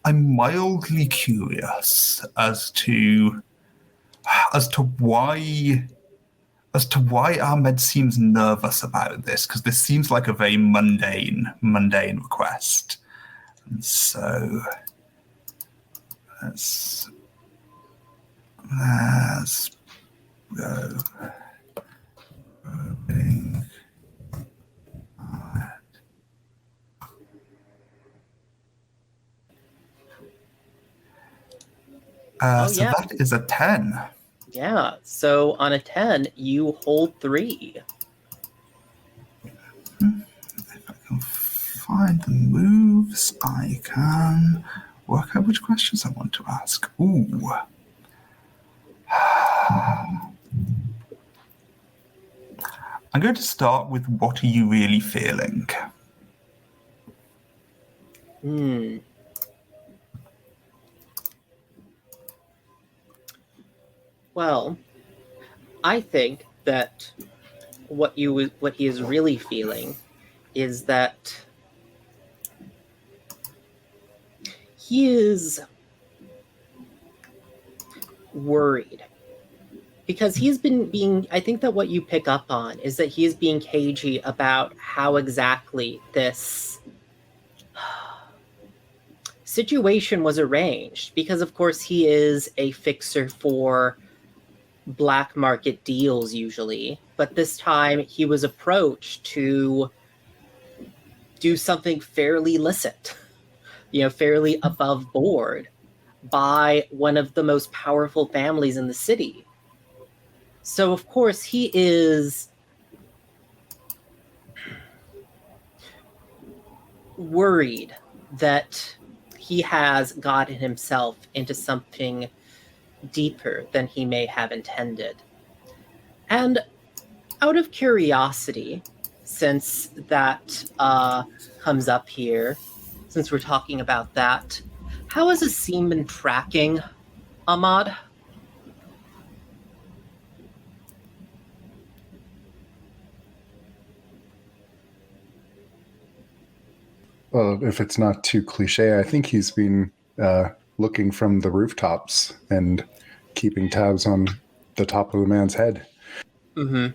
mildly curious as to why Ahmed seems nervous about this, because this seems like a very mundane request. And so let's go. So that is a 10. Yeah, so on a 10, you hold 3. If I can find the moves, I can work out which questions I want to ask. Ooh. I'm going to start with, what are you really feeling? Well, I think that what he is really feeling is that he is worried. Because he's been being... I think that what you pick up on is that he is being cagey about how exactly this situation was arranged. Because, of course, he is a fixer for black market deals usually. But this time he was approached to do something fairly licit, fairly above board. by one of the most powerful families in the city. So, of course, he is worried that he has gotten himself into something deeper than he may have intended. And out of curiosity, since that comes up here, since we're talking about that, how has Asim been tracking Ahmad? Well, if it's not too cliche, I think he's been looking from the rooftops and keeping tabs on the top of the man's head. Mm-hmm.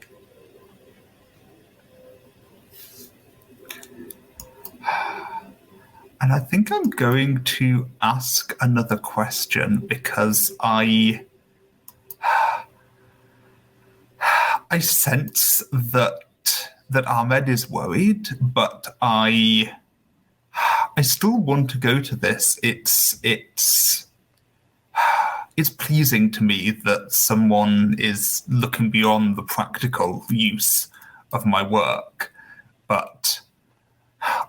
And I think I'm going to ask another question because I sense that Ahmed is worried, but I still want to go to this. It's pleasing to me that someone is looking beyond the practical use of my work, but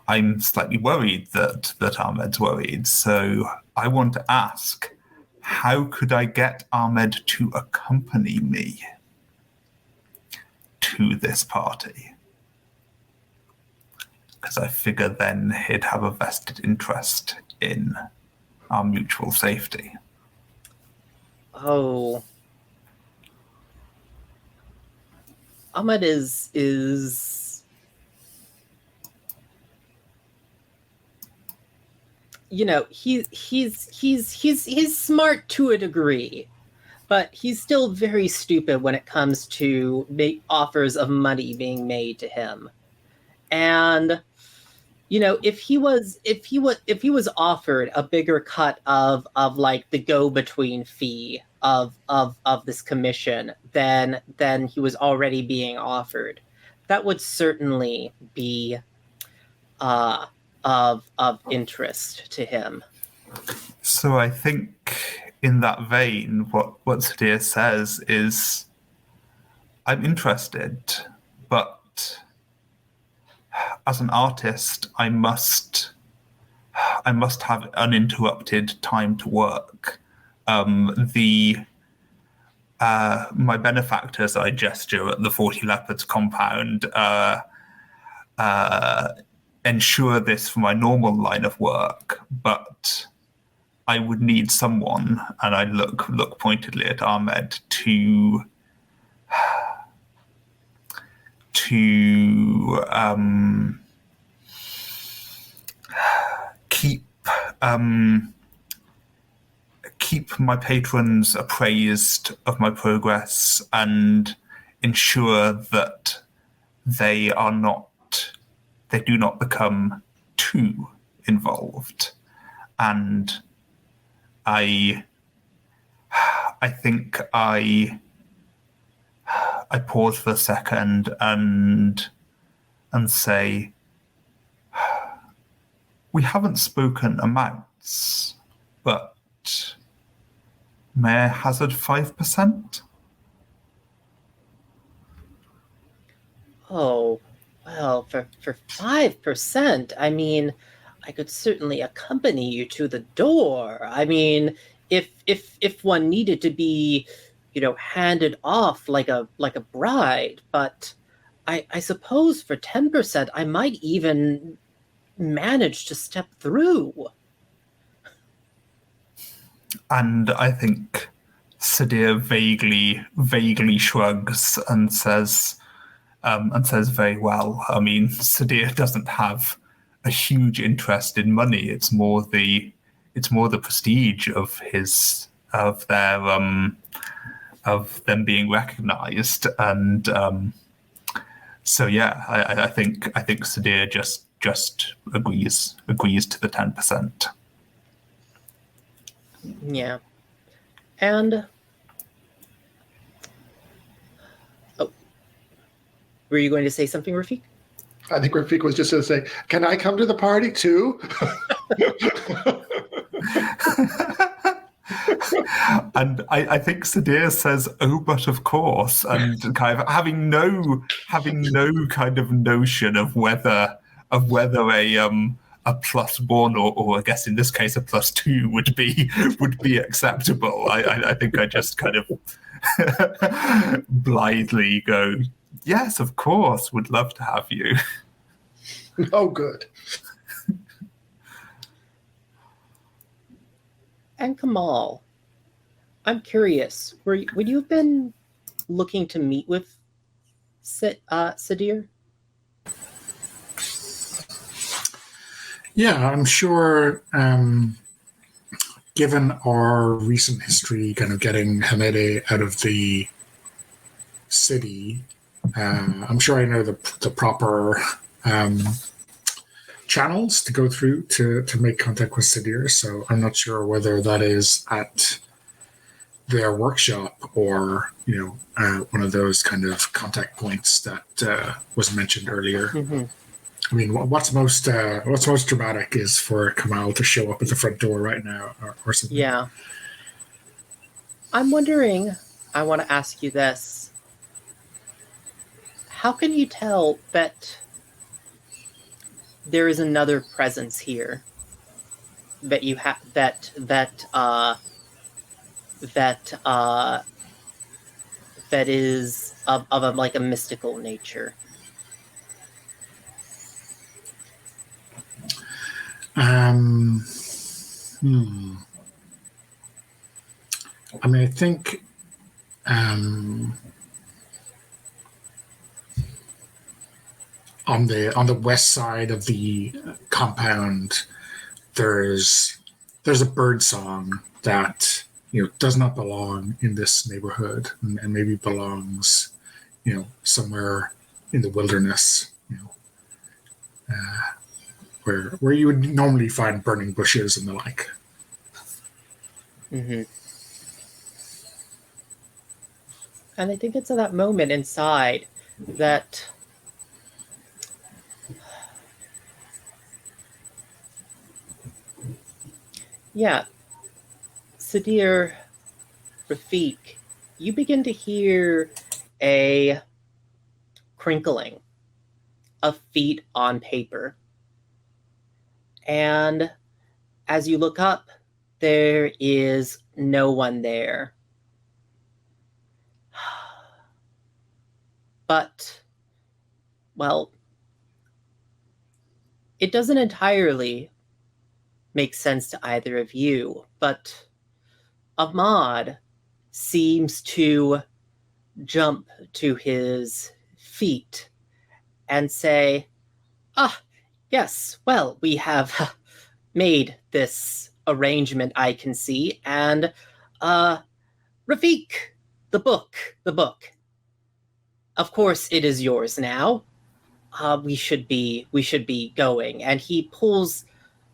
I'm slightly worried that Ahmed's worried. So I want to ask, how could I get Ahmed to accompany me to this party? Because I figure then he'd have a vested interest in our mutual safety. Oh. Ahmed is you know, he's smart to a degree, but he's still very stupid when it comes to offers of money being made to him. And you know, if he was offered a bigger cut of like the go-between fee of this commission than he was already being offered, that would certainly be of interest to him. So I think in that vein, what Sadir says is, I'm interested, but as an artist, I must have uninterrupted time to work. My benefactors, I gesture at the 40 Leopards compound, ensure this for my normal line of work, but I would need someone, and I look pointedly at Ahmed, to keep my patrons appraised of my progress and ensure that they do not become too involved. And I think I pause for a second and say, we haven't spoken amounts, but may I hazard 5%? Oh, well, for 5%, I mean, I could certainly accompany you to the door. I mean, if one needed to be, you know, handed off like a bride, but I suppose for 10% I might even manage to step through. And I think Sadir vaguely shrugs and says very well. I mean, Sadir doesn't have a huge interest in money. It's more the prestige of them being recognized. And so yeah, I think Sadir just agrees to the 10%. Yeah. And were you going to say something, Rafiq? I think Rafiq was just going to say, "Can I come to the party too?" And I think Sadir says, "Oh, but of course," and kind of having no kind of notion of whether a +1 or I guess in this case a +2 would be acceptable. I think I just kind of blithely go, "Yes, of course, would love to have you." Oh, good. And Kamal, I'm curious, would you have been looking to meet with Sadir? Yeah, I'm sure, given our recent history, kind of getting Hamede out of the city, I'm sure I know the proper channels to go through to make contact with Sadir. So I'm not sure whether that is at their workshop or one of those kind of contact points that was mentioned earlier. Mm-hmm. I mean, what's most dramatic is for Kamal to show up at the front door right now or something. Yeah. I'm wondering, I want to ask you this. How can you tell that there is another presence here that you have that is of a, like a mystical nature? I mean, I think on the west side of the compound, there's a bird song that does not belong in this neighborhood, and maybe belongs somewhere in the wilderness, where you would normally find burning bushes and the like. Mm-hmm. And I think it's at that moment inside that Sadir, Rafik, you begin to hear a crinkling of feet on paper. And as you look up, there is no one there. But, well, it doesn't entirely make sense to either of you, but Ahmad seems to jump to his feet and say, yes, well, we have made this arrangement, I can see, and Rafik, the book. Of course it is yours now. We should be going. And he pulls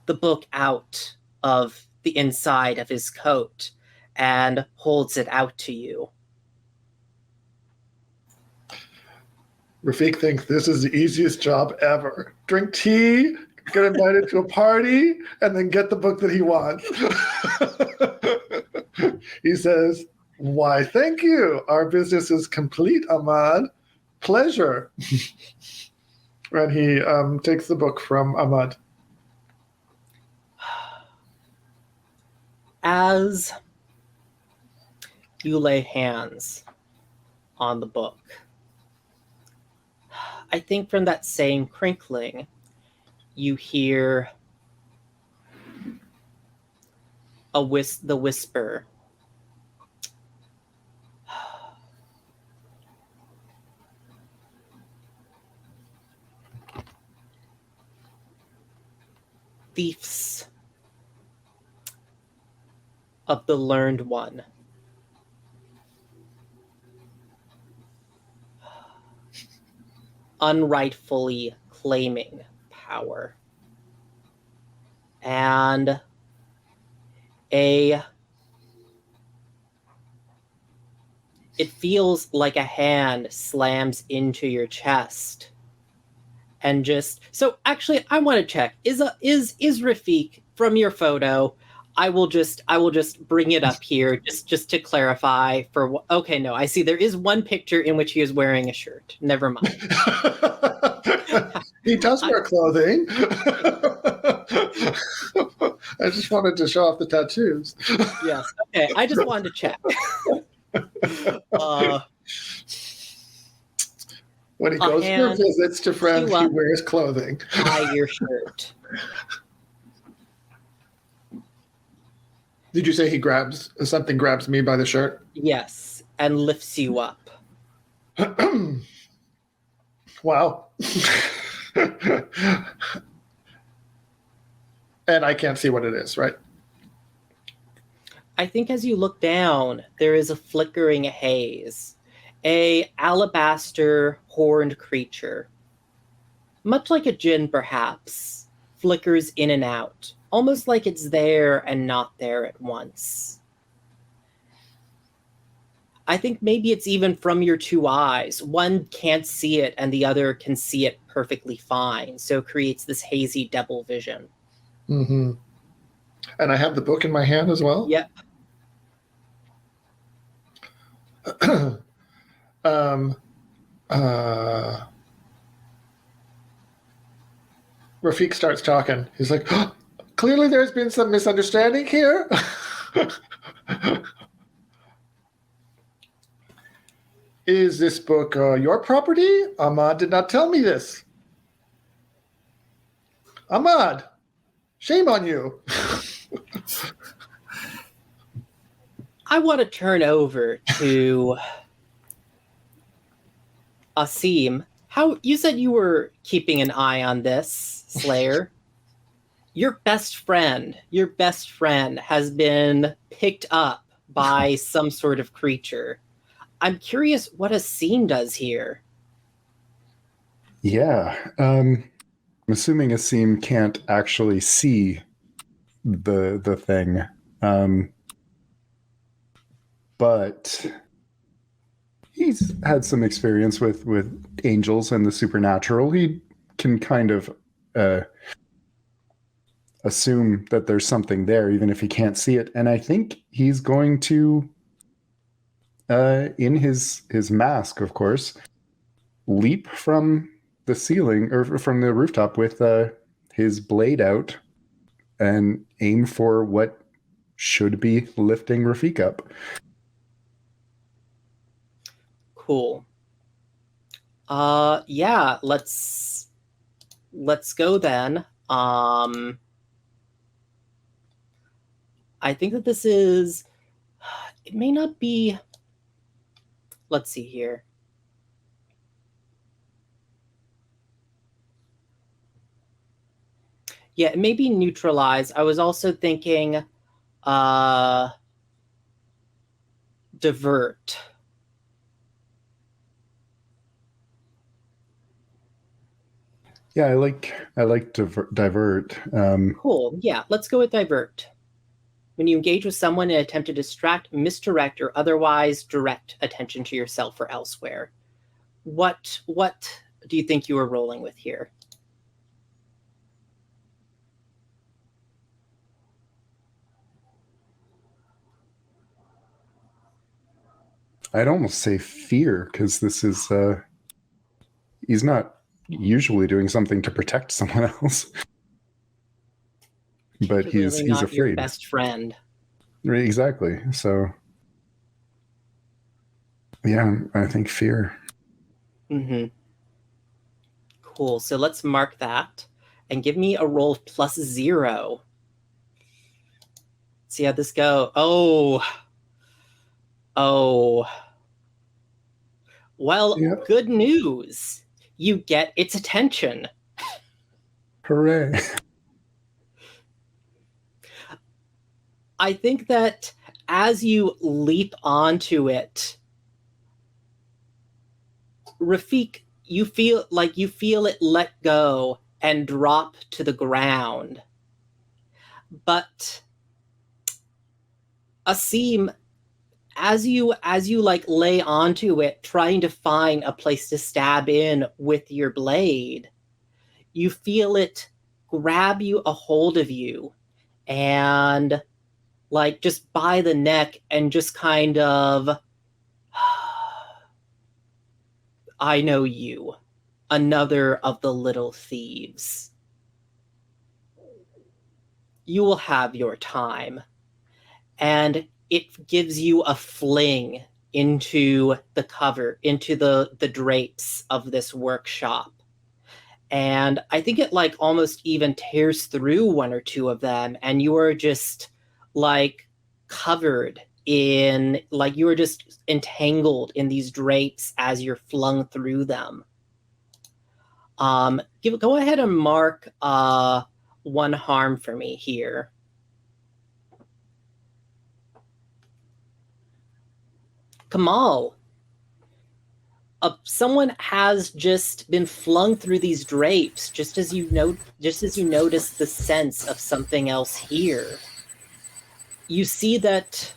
the book out of the inside of his coat and holds it out to you. Rafik thinks this is the easiest job ever. Drink tea, get invited to a party, and then get the book that he wants. He says, "Why, thank you. Our business is complete, Ahmad. Pleasure." And he takes the book from Ahmad. As you lay hands on the book, I think from that same crinkling, you hear the whisper. Thiefs of the learned one. Unrightfully claiming power. And it feels like a hand slams into your chest. And just so actually I want to check, is Rafik from your photo? I will just bring it up here just to clarify for okay, no, I see there is one picture in which he is wearing a shirt. Never mind. He does wear clothing. I just wanted to show off the tattoos. Yes. Okay. I just wanted to check. When he goes for visits to friends, he wears clothing. By your shirt. Did you say something grabs me by the shirt? Yes, and lifts you up. Wow. And I can't see what it is, right? I think as you look down, there is a flickering haze. A alabaster horned creature. Much like a djinn, perhaps, flickers in and out. Almost like it's there and not there at once. I think maybe it's even from your two eyes. One can't see it and the other can see it perfectly fine. So it creates this hazy double vision. Mm-hmm. And I have the book in my hand as well? Yep. Rafik starts talking. He's like, oh, clearly there's been some misunderstanding here. Is this book your property? Ahmad did not tell me this. Ahmad, shame on you. I want to turn over to Asim. How you said you were keeping an eye on this, Slayer. Your best friend has been picked up by some sort of creature. I'm curious what Asim does here. Yeah. I'm assuming Asim can't actually see the thing. But he's had some experience with angels and the supernatural. He can kind of assume that there's something there, even if he can't see it. And I think he's going to, in his mask, of course, leap from the ceiling or from the rooftop with his blade out and aim for what should be lifting Rafik up. Cool. Yeah, let's go then. I think that this is, it may not be, let's see here. Yeah, it may be neutralized. I was also thinking divert. Yeah, I like divert. Cool. Yeah, let's go with divert. When you engage with someone and attempt to distract, misdirect, or otherwise direct attention to yourself or elsewhere. What do you think you were rolling with here? I'd almost say fear, because this is he's not usually doing something to protect someone else, but he's not afraid. Your best friend. Exactly. So yeah, I think fear. Mm-hmm. Cool. So let's mark that and give me a roll of +0. See how this go. Oh. Well, Yeah. Good news. You get its attention. Hooray. I think that as you leap onto it, Rafik, you feel it let go and drop to the ground. But Asim, as you like lay onto it, trying to find a place to stab in with your blade, you feel it grab you a hold of you and like just by the neck and just kind of, I know you, another of the little thieves. You will have your time. And it gives you a fling into the cover, into the drapes of this workshop. And I think it like almost even tears through one or two of them, and you are just like covered in, like you are just entangled in these drapes as you're flung through them. Go ahead and mark one harm for me here. Kamal, someone has just been flung through these drapes, just as you notice the sense of something else here. You see that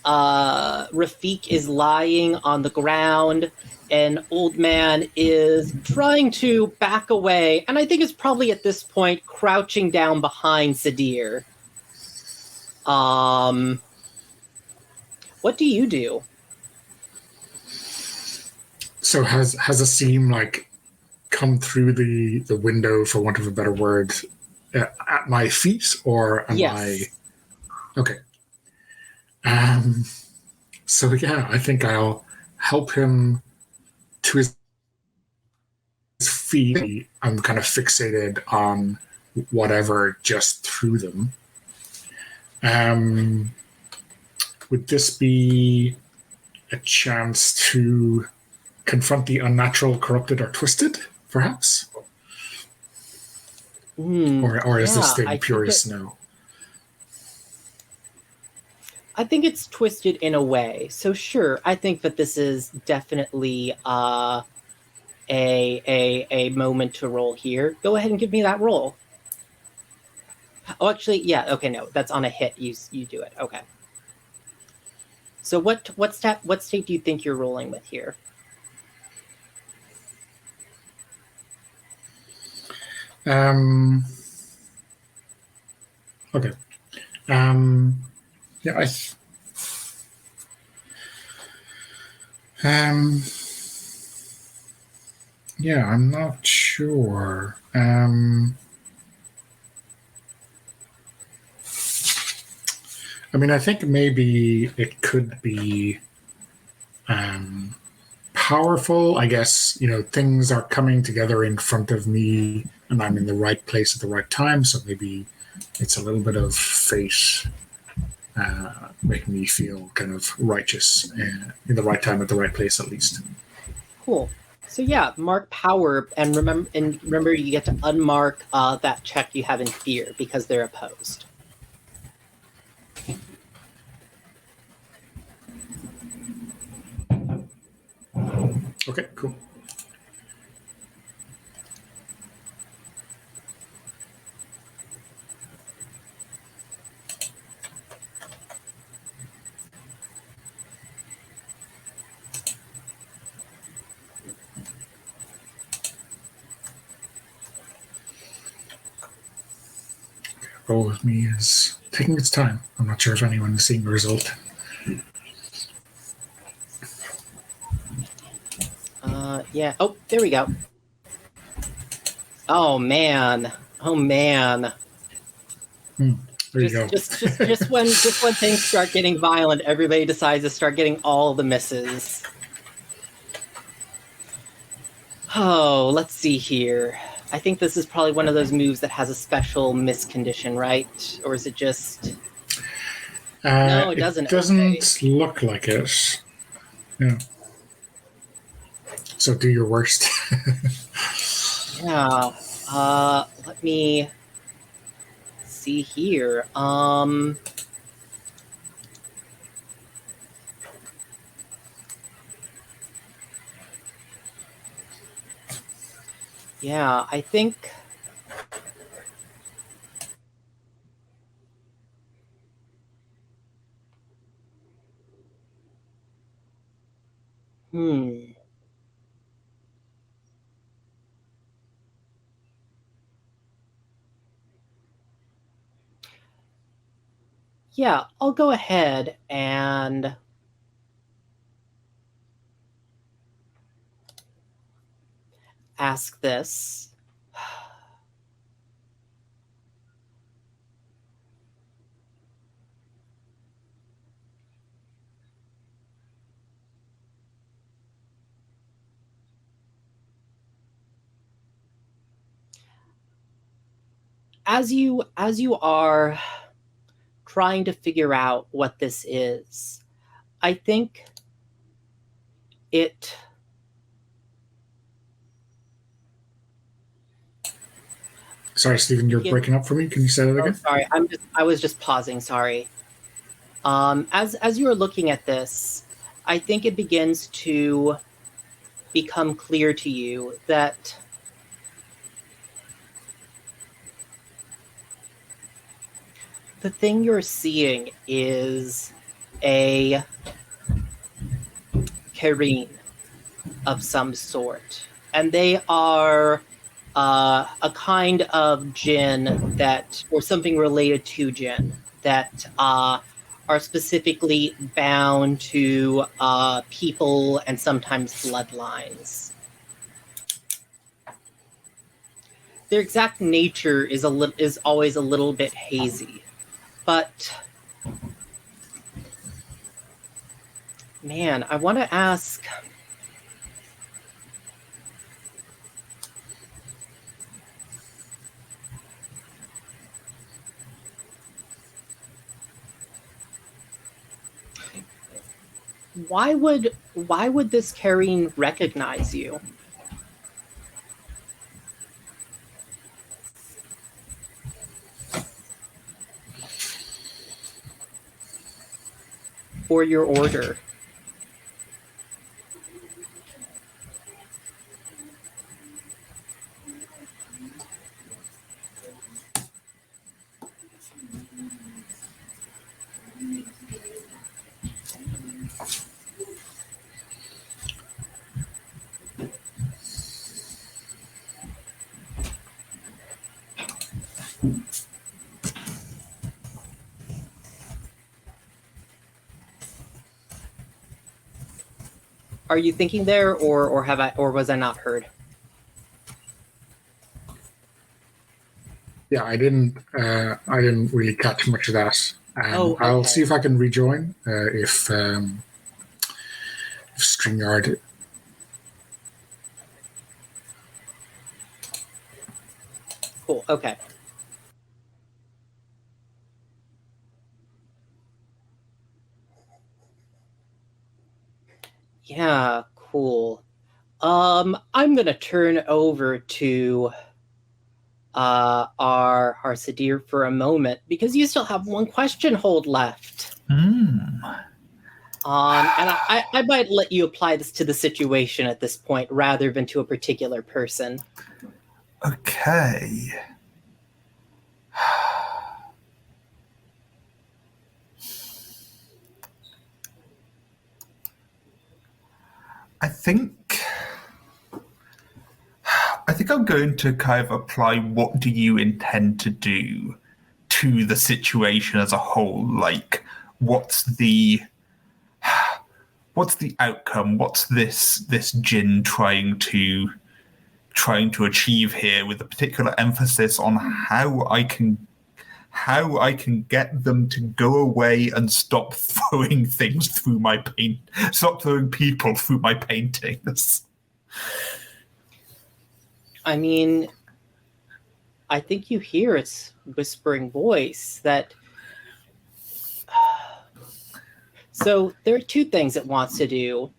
Rafik is lying on the ground. An old man is trying to back away, and I think it's probably at this point crouching down behind Sadir. What do you do? So has a seam like come through the window, for want of a better word, at my feet, or am I? Okay. So yeah, I think I'll help him to his feet. I'm kind of fixated on whatever just threw them. Would this be a chance to confront the unnatural, corrupted, or twisted, perhaps? Or is this thing pure as snow? I think it's twisted in a way. So sure, I think that this is definitely a moment to roll here. Go ahead and give me that roll. Oh, actually, yeah. Okay, no, that's on a hit. You do it. Okay. So what state do you think you're rolling with here? Okay. Yeah, yeah, I'm not sure. I mean, I think maybe it could be powerful. I guess, things are coming together in front of me and I'm in the right place at the right time. So maybe it's a little bit of fate making me feel kind of righteous in the right time at the right place, at least. Cool. So yeah, mark power, and remember you get to unmark that check you have in fear because they're opposed. Okay, cool. Roll with me is taking its time. I'm not sure if anyone is seeing the result. Yeah. Oh, there we go. Oh man. There you go. Just when things start getting violent, everybody decides to start getting all the misses. Oh, let's see here. I think this is probably one of those moves that has a special miss condition, right? Or is it just... No, it doesn't. It doesn't look like it. Yeah. So do your worst. Yeah. Let me see here. Yeah, I think... Yeah, I'll go ahead and ask this. As you are trying to figure out what this is, I think it Sorry, Stephen, you're breaking up for me. Can you say that again? Sorry, I was just pausing, sorry. As you are looking at this, I think it begins to become clear to you that the thing you're seeing is a Kareen of some sort. And they are a kind of Djinn that, or something related to Djinn, that are specifically bound to people and sometimes bloodlines. Their exact nature is always a little bit hazy, but man, I want to ask. Why would this Kareen recognize you? Or your order? Are you thinking there, or have I, or was I not heard? Yeah, I didn't really catch much of that. Okay. I'll see if I can rejoin if StreamYard. Cool. Okay. Yeah. Cool. I'm gonna turn over to our Sadir for a moment because you still have one question hold left. And I might let you apply this to the situation at this point rather than to a particular person. Okay. I think I'm going to kind of apply what do you intend to do to the situation as a whole. Like, what's the outcome? What's this Djinn trying to achieve here, with a particular emphasis on how I can get them to go away and stop throwing things through my stop throwing people through my paintings. I mean, I think you hear its whispering voice that. So there are two things it wants to do.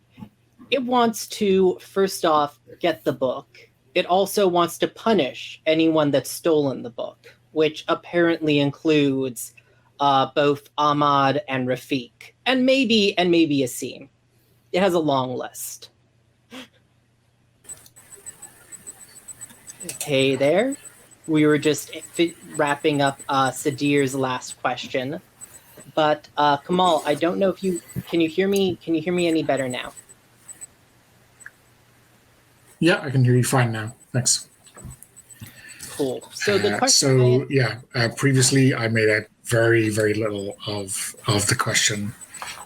It wants to, first off, get the book. It also wants to punish anyone that's stolen the book, which apparently includes both Ahmad and Rafiq, and maybe Asim. It has a long list. Okay, there. We were just wrapping up Sadir's last question. But Kamal, I don't know if can you hear me? Can you hear me any better now? Yeah, I can hear you fine now. Thanks. Cool. So the question. Previously I made out very, very little of the question,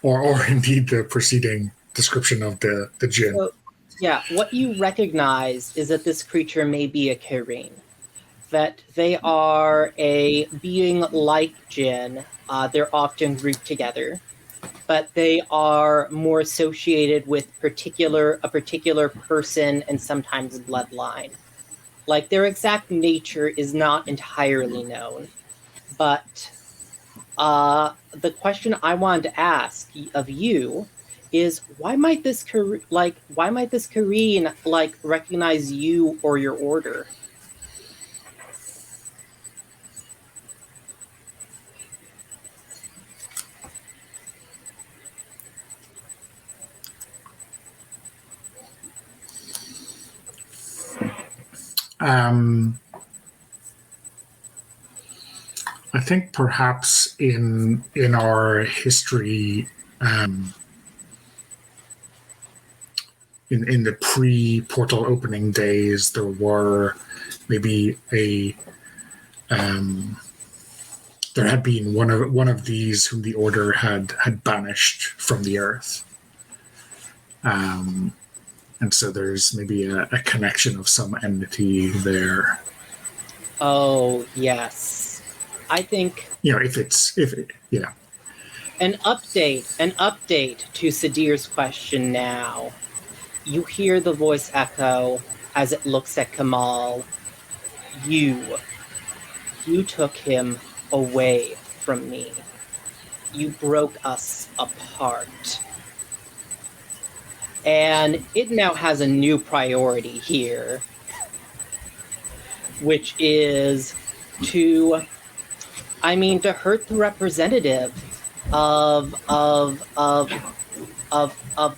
or indeed the preceding description of the Djinn. So, yeah, what you recognize is that this creature may be a Kyrene, that they are a being like Djinn. They're often grouped together, but they are more associated with a particular person and sometimes bloodline. Like, their exact nature is not entirely known, but the question I wanted to ask of you is why might this Kyrene recognize you or your order? I think perhaps in our history, in the pre-portal opening days, there were maybe there had been one of these whom the order had banished from the earth, and so there's maybe a connection of some entity there. Oh yes, I think if an update to Sadir's question now. You hear the voice echo as it looks at Kamal. You took him away from me. You broke us apart. And it now has a new priority here, which is to hurt the representative of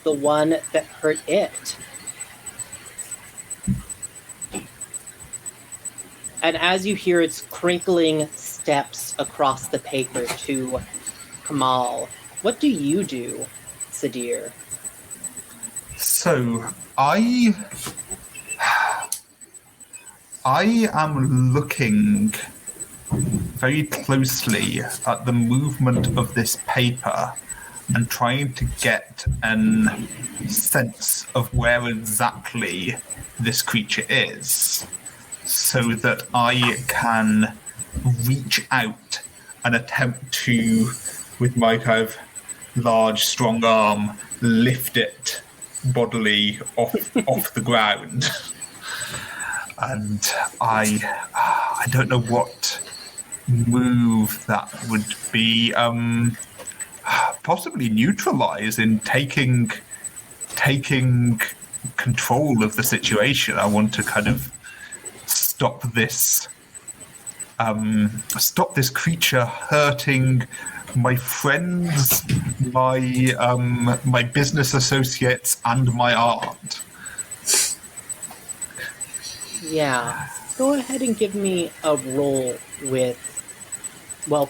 the one that hurt it. And as you hear its crinkling steps across the paper to Kamal, what do you do, Sadir? So I am looking very closely at the movement of this paper and trying to get a sense of where exactly this creature is so that I can reach out and attempt to, with my kind of large, strong arm, lift it bodily off the ground. And I don't know what move that would be. Possibly neutralize in taking control of the situation. I want to kind of stop this creature hurting my friends, my business associates, and my aunt. Yeah. Go ahead and give me a roll with,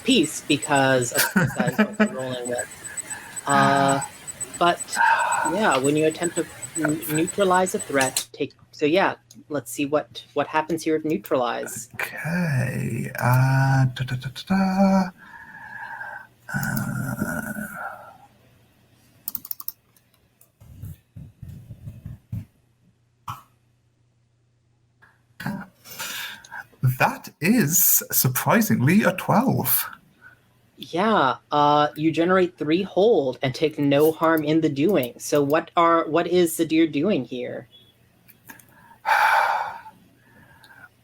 peace, because of course that is what you're rolling with. But yeah, when you attempt to neutralize a threat, let's see what happens here with neutralize. Okay. That is surprisingly a 12. Yeah, you generate 3 hold and take no harm in the doing. So what is Sadir doing here?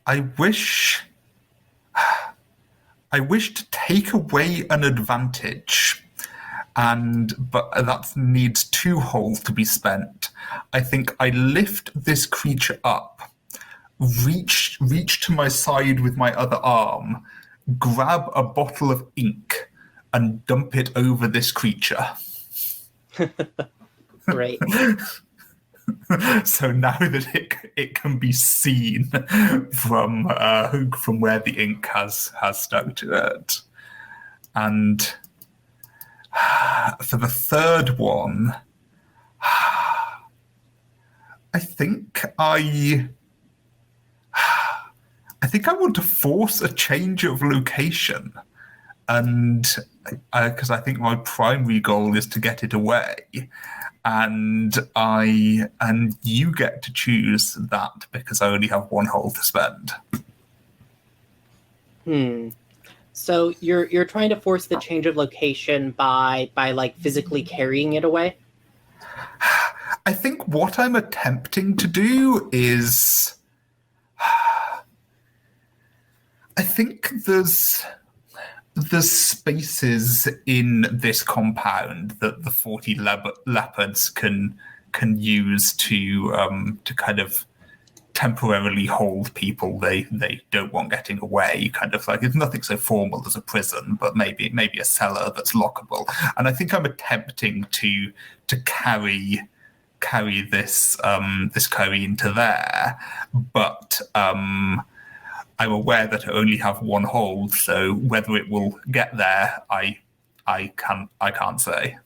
I wish to take away an advantage, but that needs 2 hold to be spent. I think I lift this creature up, reach to my side with my other arm, grab a bottle of ink, and dump it over this creature. Great. So now that it can be seen from where the ink has stuck to it. And for the third one, I think I want to force a change of location and because I think my primary goal is to get it away, and you get to choose that because I only have one hole to spend. So you're trying to force the change of location by like physically carrying it away? I think what I'm attempting to do is, I think there's spaces in this compound that the 40 leopards can use to kind of temporarily hold people they don't want getting away. Kind of like, it's nothing so formal as a prison, but maybe a cellar that's lockable. And I think I'm attempting to carry this curry into there, but I'm aware that I only have one hold, so whether it will get there, I can't say.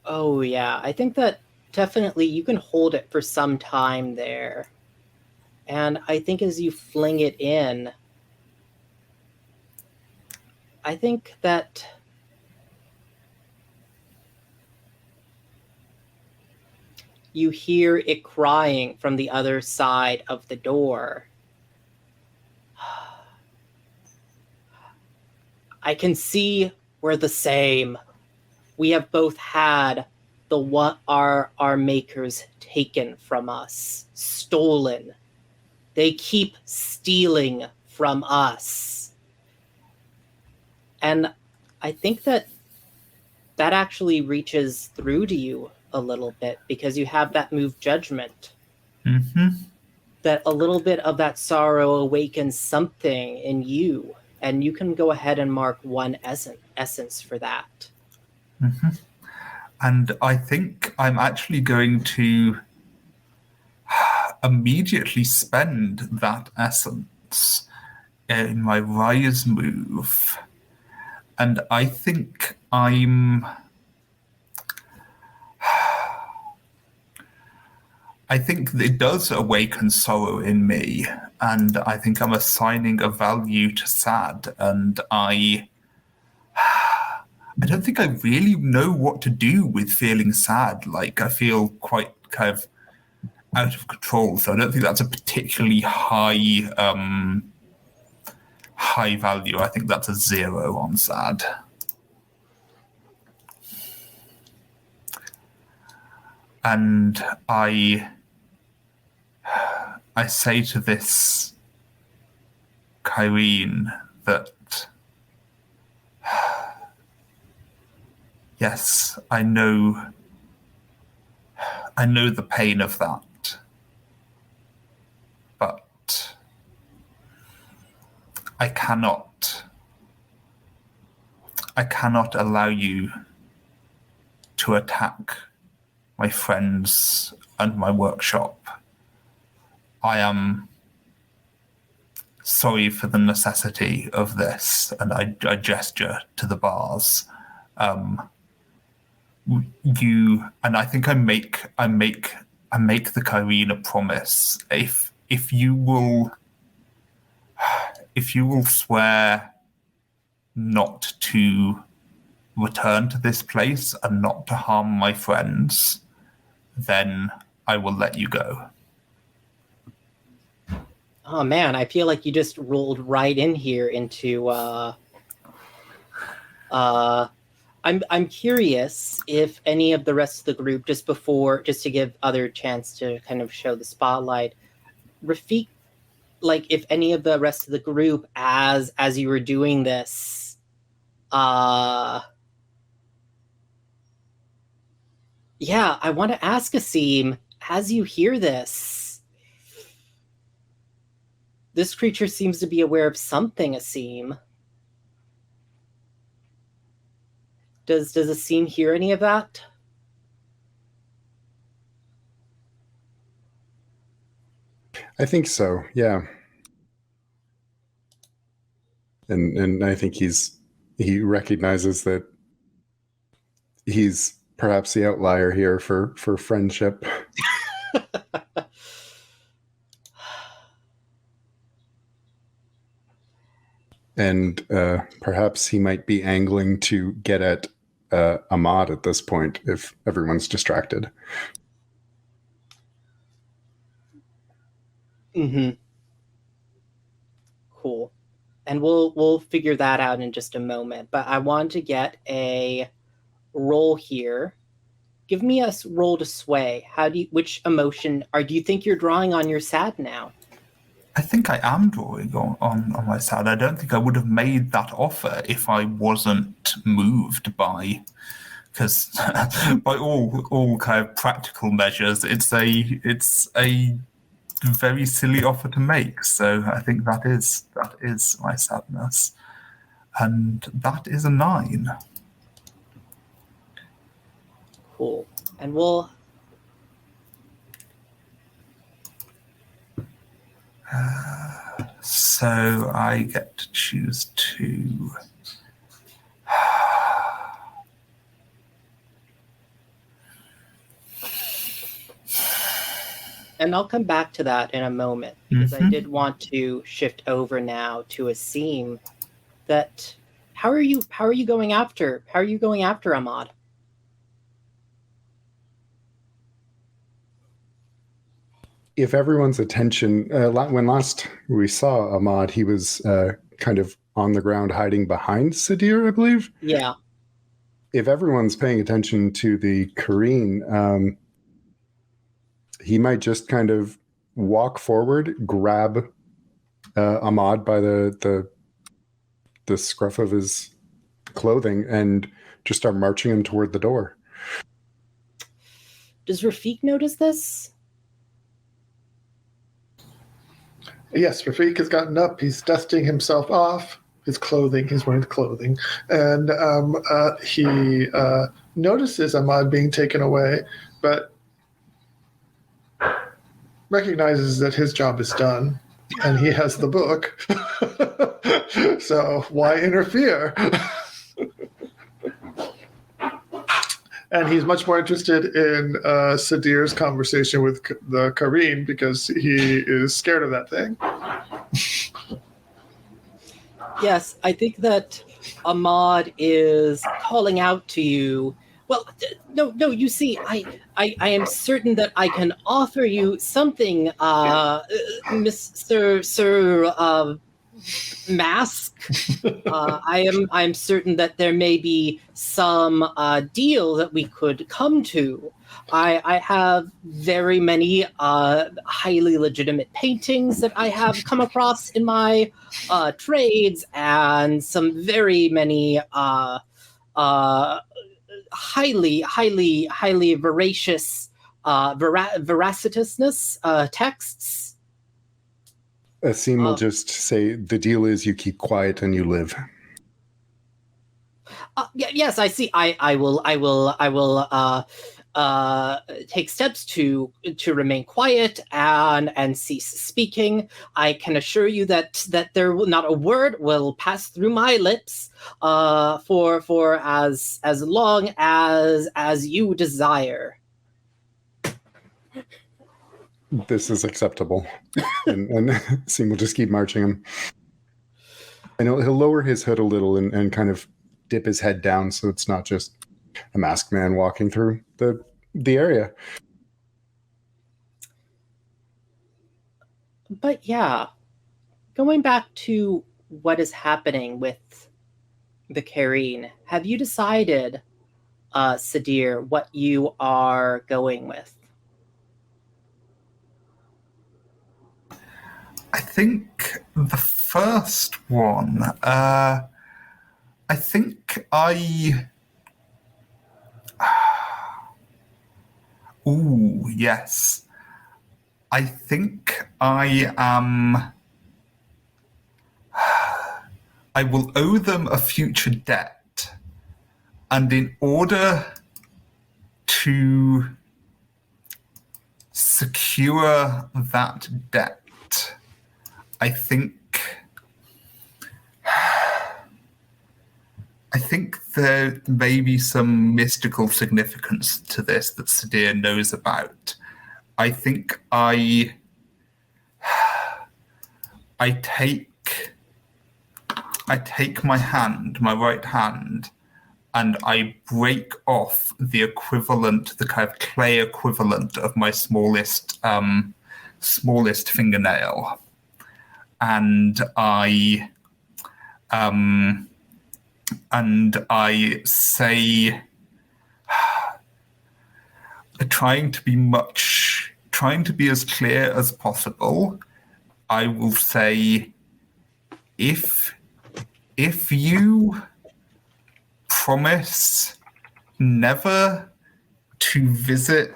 Oh yeah, I think that definitely you can hold it for some time there. And I think as you fling it in, I think that you hear it crying from the other side of the door. I can see we're the same. We have both had what our makers taken from us, stolen. They keep stealing from us. And I think that actually reaches through to you a little bit, because you have that move judgment. Mm-hmm. That a little bit of that sorrow awakens something in you, and you can go ahead and mark one essence for that. Mm-hmm. And I think I'm actually going to immediately spend that essence in my rise move. And I think it does awaken sorrow in me, and I think I'm assigning a value to sad, and I don't think I really know what to do with feeling sad. Like, I feel quite kind of out of control, so I don't think that's a particularly high value. I think that's a 0 on sad. And I say to this Kyrene that, yes, I know the pain of that, but I cannot allow you to attack my friends and my workshop. I am sorry for the necessity of this, and I gesture to the bars. You and I think I make the Kyrene a promise. If you will swear not to return to this place and not to harm my friends, then I will let you go. Oh man, I feel like you just rolled right in here into I'm curious if any of the rest of the group, just to give other chance to kind of show the spotlight, Rafik, like if any of the rest of the group as you were doing this, yeah, I want to ask Asim, as you hear this creature seems to be aware of something, Asim. Does Asim hear any of that? I think so, yeah. And I think he recognizes that he's perhaps the outlier here for friendship. And perhaps he might be angling to get at Ahmad at this point if everyone's distracted. Mm-hmm. Cool. And we'll figure that out in just a moment. But I want to get a roll here. Give me a roll to sway. Which emotion do you think you're drawing on your sad now? I think I am drawing on my side. I don't think I would have made that offer if I wasn't moved by, because by all kind of practical measures, it's a very silly offer to make. So I think that is my sadness, and that is a 9. Cool. And we'll. So I get to choose 2. And I'll come back to that in a moment, because I did want to shift over now to a scene that. How are you going after Ahmad? If everyone's attention, when last we saw Ahmad, he was kind of on the ground hiding behind Sadir, I believe. Yeah. If everyone's paying attention to the Kareen, he might just kind of walk forward, grab Ahmad by the scruff of his clothing, and just start marching him toward the door. Does Rafik notice this? Yes, Rafik has gotten up. He's dusting himself off his clothing. He's wearing clothing. And he notices Ahmad being taken away, but recognizes that his job is done and he has the book. So why interfere? And he's much more interested in Sadir's conversation with the Kareen because he is scared of that thing. Yes, I think that Ahmad is calling out to you. Well, no, you see, I am certain that I can offer you something, Sir Mask. I am certain that there may be some deal that we could come to. I have very many highly legitimate paintings that I have come across in my trades, and some very many highly veracitousness texts. Asim will just say, the deal is you keep quiet and you live. Yes, I see. I will take steps to remain quiet and cease speaking. I can assure you that there will not a word will pass through my lips for as long as you desire. This is acceptable. and Asim will just keep marching him. And he'll lower his hood a little and kind of dip his head down so it's not just a masked man walking through the area. But yeah, going back to what is happening with the Kareen, have you decided, Sadir, what you are going with? I think the first one, I think I... Ooh, yes. I think I am... I will owe them a future debt. And in order to secure that debt, I think there may be some mystical significance to this that Sadir knows about. I think I take I take my right hand, and I break off the equivalent, the kind of clay equivalent of my smallest fingernail, and I say, trying to be as clear as possible, I will say, if you promise never to visit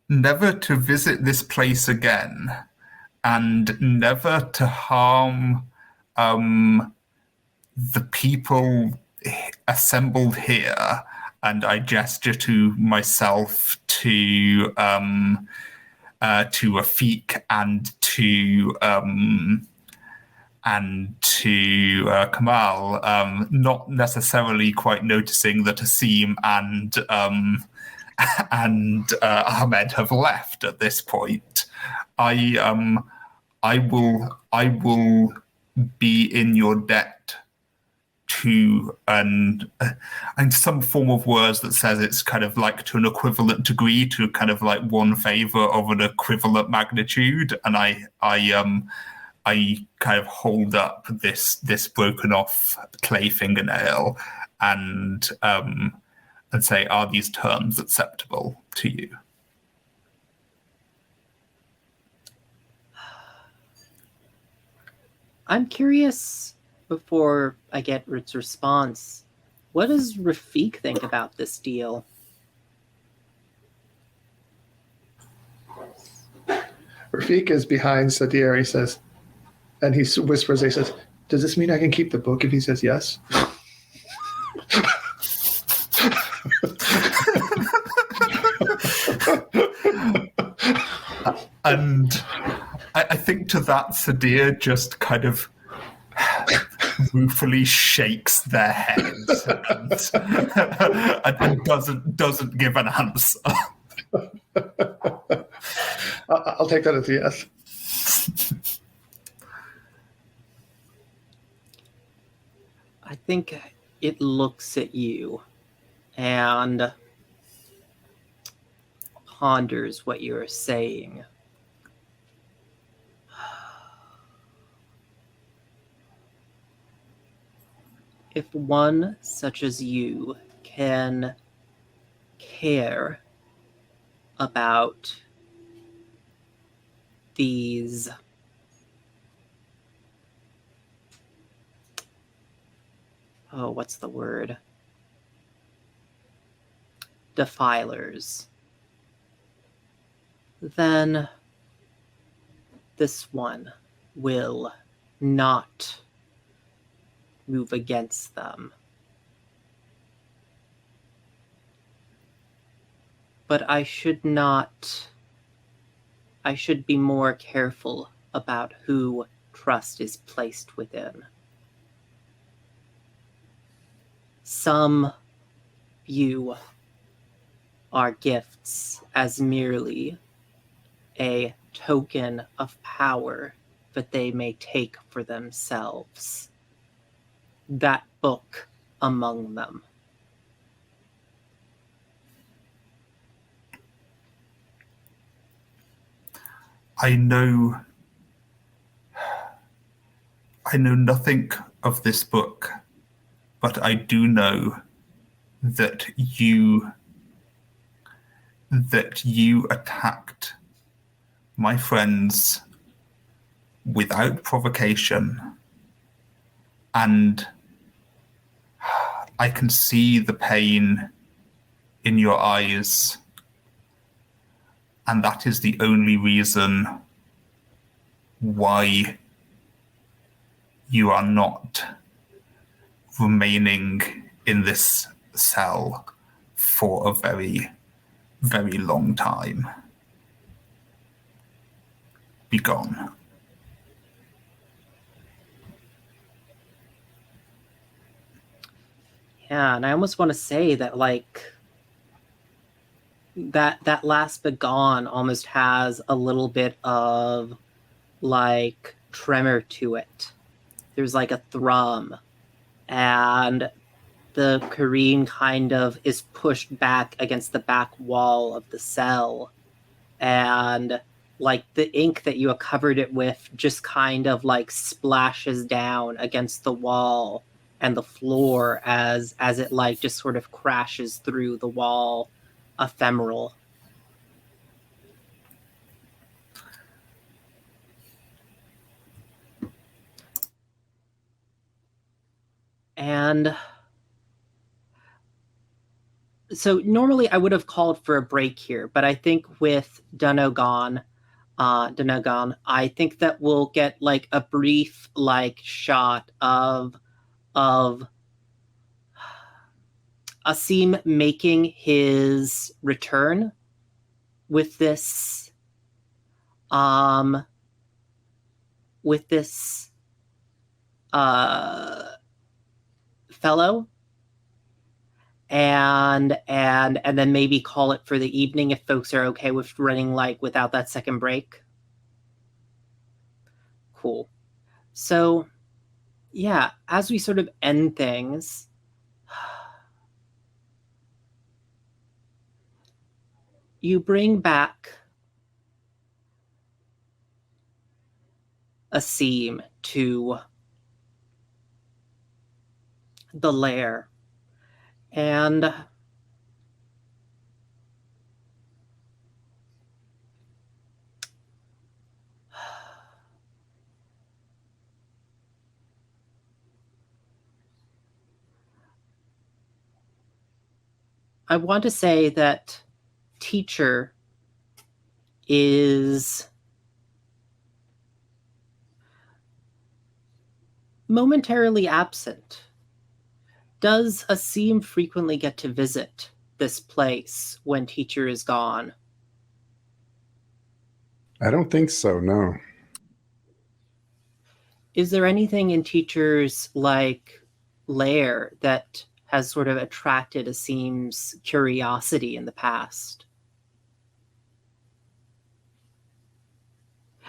this place again, and never to harm the people assembled here, and I gesture to myself, to Rafik, and to Kamal, not necessarily quite noticing that Asim and Ahmed have left at this point. I will be in your debt to and some form of words that says it's kind of like to an equivalent degree, to kind of like one favor of an equivalent magnitude, and I kind of hold up this broken off clay fingernail and say, are these terms acceptable to you? I'm curious, before I get its response, what does Rafik think about this deal? Rafik is behind Sadir. He says, and he whispers, he says, does this mean I can keep the book if he says yes? And I think to that, Sadir just kind of ruefully shakes their heads and doesn't give an answer. I'll take that as a yes. I think it looks at you and ponders what you're saying. If one such as you can care about these what's the word? Defilers, then this one will not move against them. But I should be more careful about who trust is placed within. Some view our gifts as merely a token of power that they may take for themselves. That book among them. I know nothing of this book, but I do know that you attacked my friends without provocation, and I can see the pain in your eyes, and that is the only reason why you are not remaining in this cell for a very, very long time. Be gone. Yeah, and I almost want to say that, like, that last begone almost has a little bit of, like, tremor to it. There's like a thrum, and the Kareen kind of is pushed back against the back wall of the cell, and like the ink that you have covered it with just kind of like splashes down against the wall and the floor as it like just sort of crashes through the wall, ephemeral. And so normally I would have called for a break here, but I think with Dunogon, I think that we'll get like a brief like shot of Asim making his return with this fellow, and then maybe call it for the evening if folks are okay with running like without that second break. Cool. So yeah, as we sort of end things, you bring back Asim to the lair, and I want to say that teacher is momentarily absent. Does Asim frequently get to visit this place when teacher is gone? I don't think so, no. Is there anything in teacher's like lair that has sort of attracted Asim's curiosity in the past?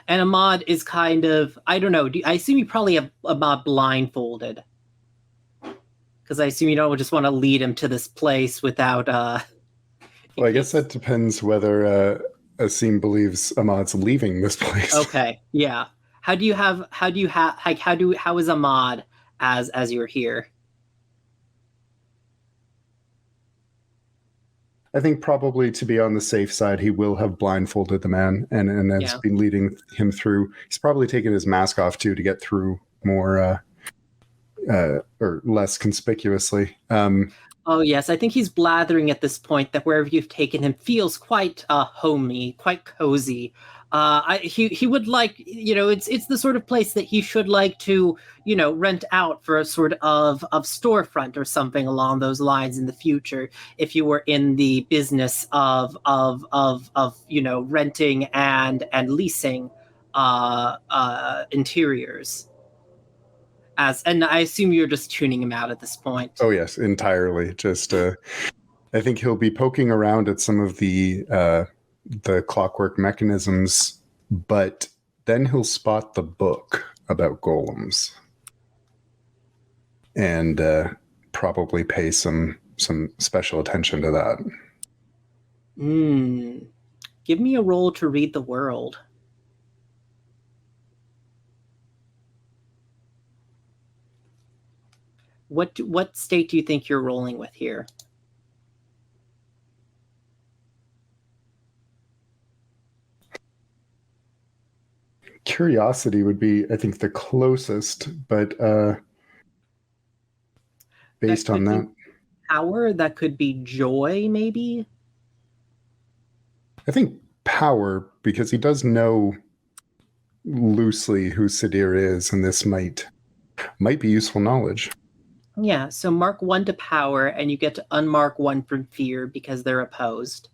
And Ahmad is kind of, I don't know, I assume you probably have Ahmad blindfolded. Because I assume you don't just want to lead him to this place without... Well, I guess that depends whether Asim believes Ahmad's leaving this place. Okay, yeah. How is Ahmad as you're here? I think probably to be on the safe side, he will have blindfolded the man and has been leading him through. He's probably taken his mask off too to get through more or less conspicuously. Oh yes, I think he's blathering at this point that wherever you've taken him feels quite homey, quite cozy. He would like, it's the sort of place that he should like to, rent out for a sort of storefront or something along those lines in the future. If you were in the business of renting and leasing interiors. And I assume you're just tuning him out at this point. Oh yes, entirely. Just I think he'll be poking around at some of the clockwork mechanisms, but then he'll spot the book about golems and probably pay some special attention to that. Give me a roll to read the world. What state do you think you're rolling with here? Curiosity would be, I think, the closest, but based on that, power, that could be joy, maybe. I think power, because he does know loosely who Sadir is, and this might be useful knowledge. Yeah, so mark 1 to power, and you get to unmark 1 from fear because they're opposed.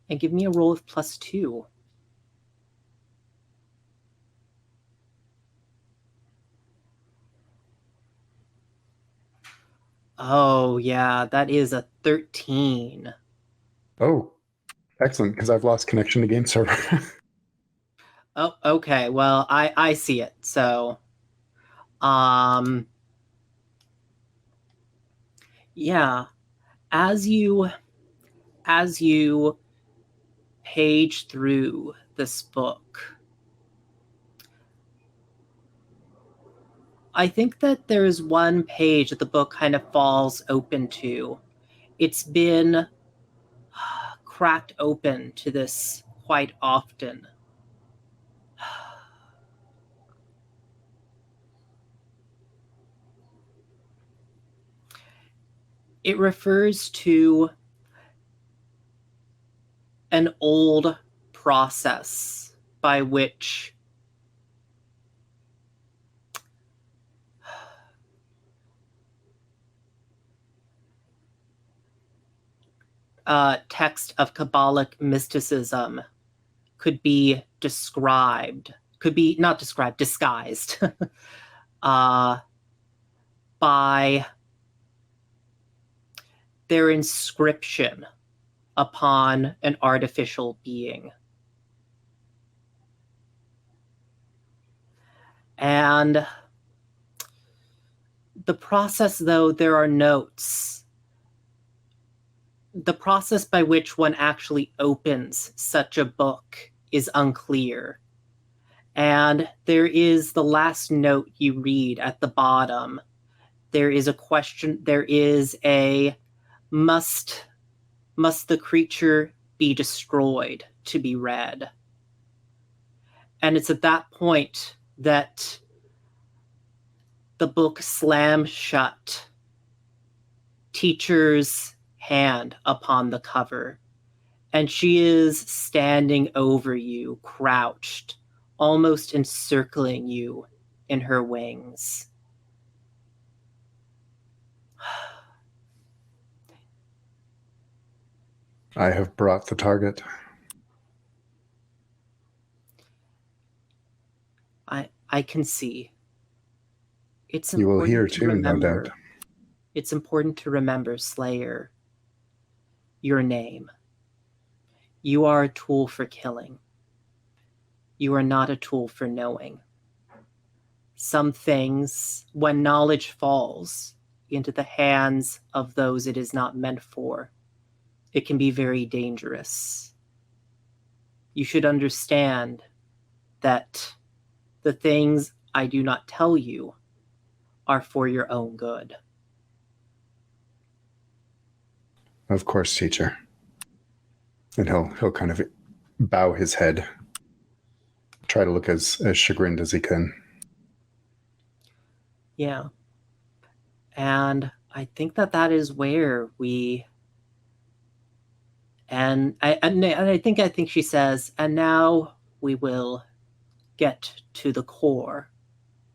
And give me a roll of +2. Oh, yeah, that is a 13. Oh, Excellent, because I've lost connection to game server. Oh, okay. Well, I see it. So, yeah. As you page through this book, I think that there's one page that the book kind of falls open to. It's been cracked open to this quite often. It refers to an old process by which text of Kabbalic mysticism could be disguised by their inscription upon an artificial being. And the process, though, there are notes. The process by which one actually opens such a book is unclear. And there is the last note you read at the bottom. There is a question, there is a must the creature be destroyed to be read? And it's at that point that the book slams shut Teacher's hand upon the cover, and she is standing over you, crouched, almost encircling you in her wings. I have brought the target. I can see. It's You will important hear to too, no remember. doubt. It's important to remember, Slayer, your name. You are a tool for killing. You are not a tool for knowing. Some things, when knowledge falls into the hands of those it is not meant for, it can be very dangerous. You should understand that the things I do not tell you are for your own good. Of course, teacher. And he'll kind of bow his head, try to look as chagrined as he can. Yeah. And I think that is where we... And I think she says, and now we will get to the core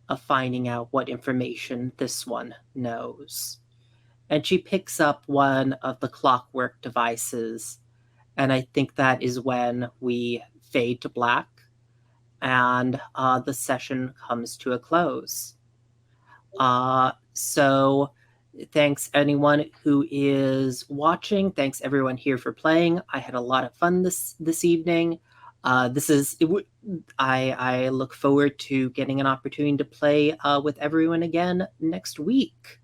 of finding out what information this one knows. And she picks up one of the clockwork devices, and I think that is when we fade to black and the session comes to a close. So thanks anyone who is watching. Thanks everyone here for playing. I had a lot of fun this evening. I look forward to getting an opportunity to play with everyone again next week.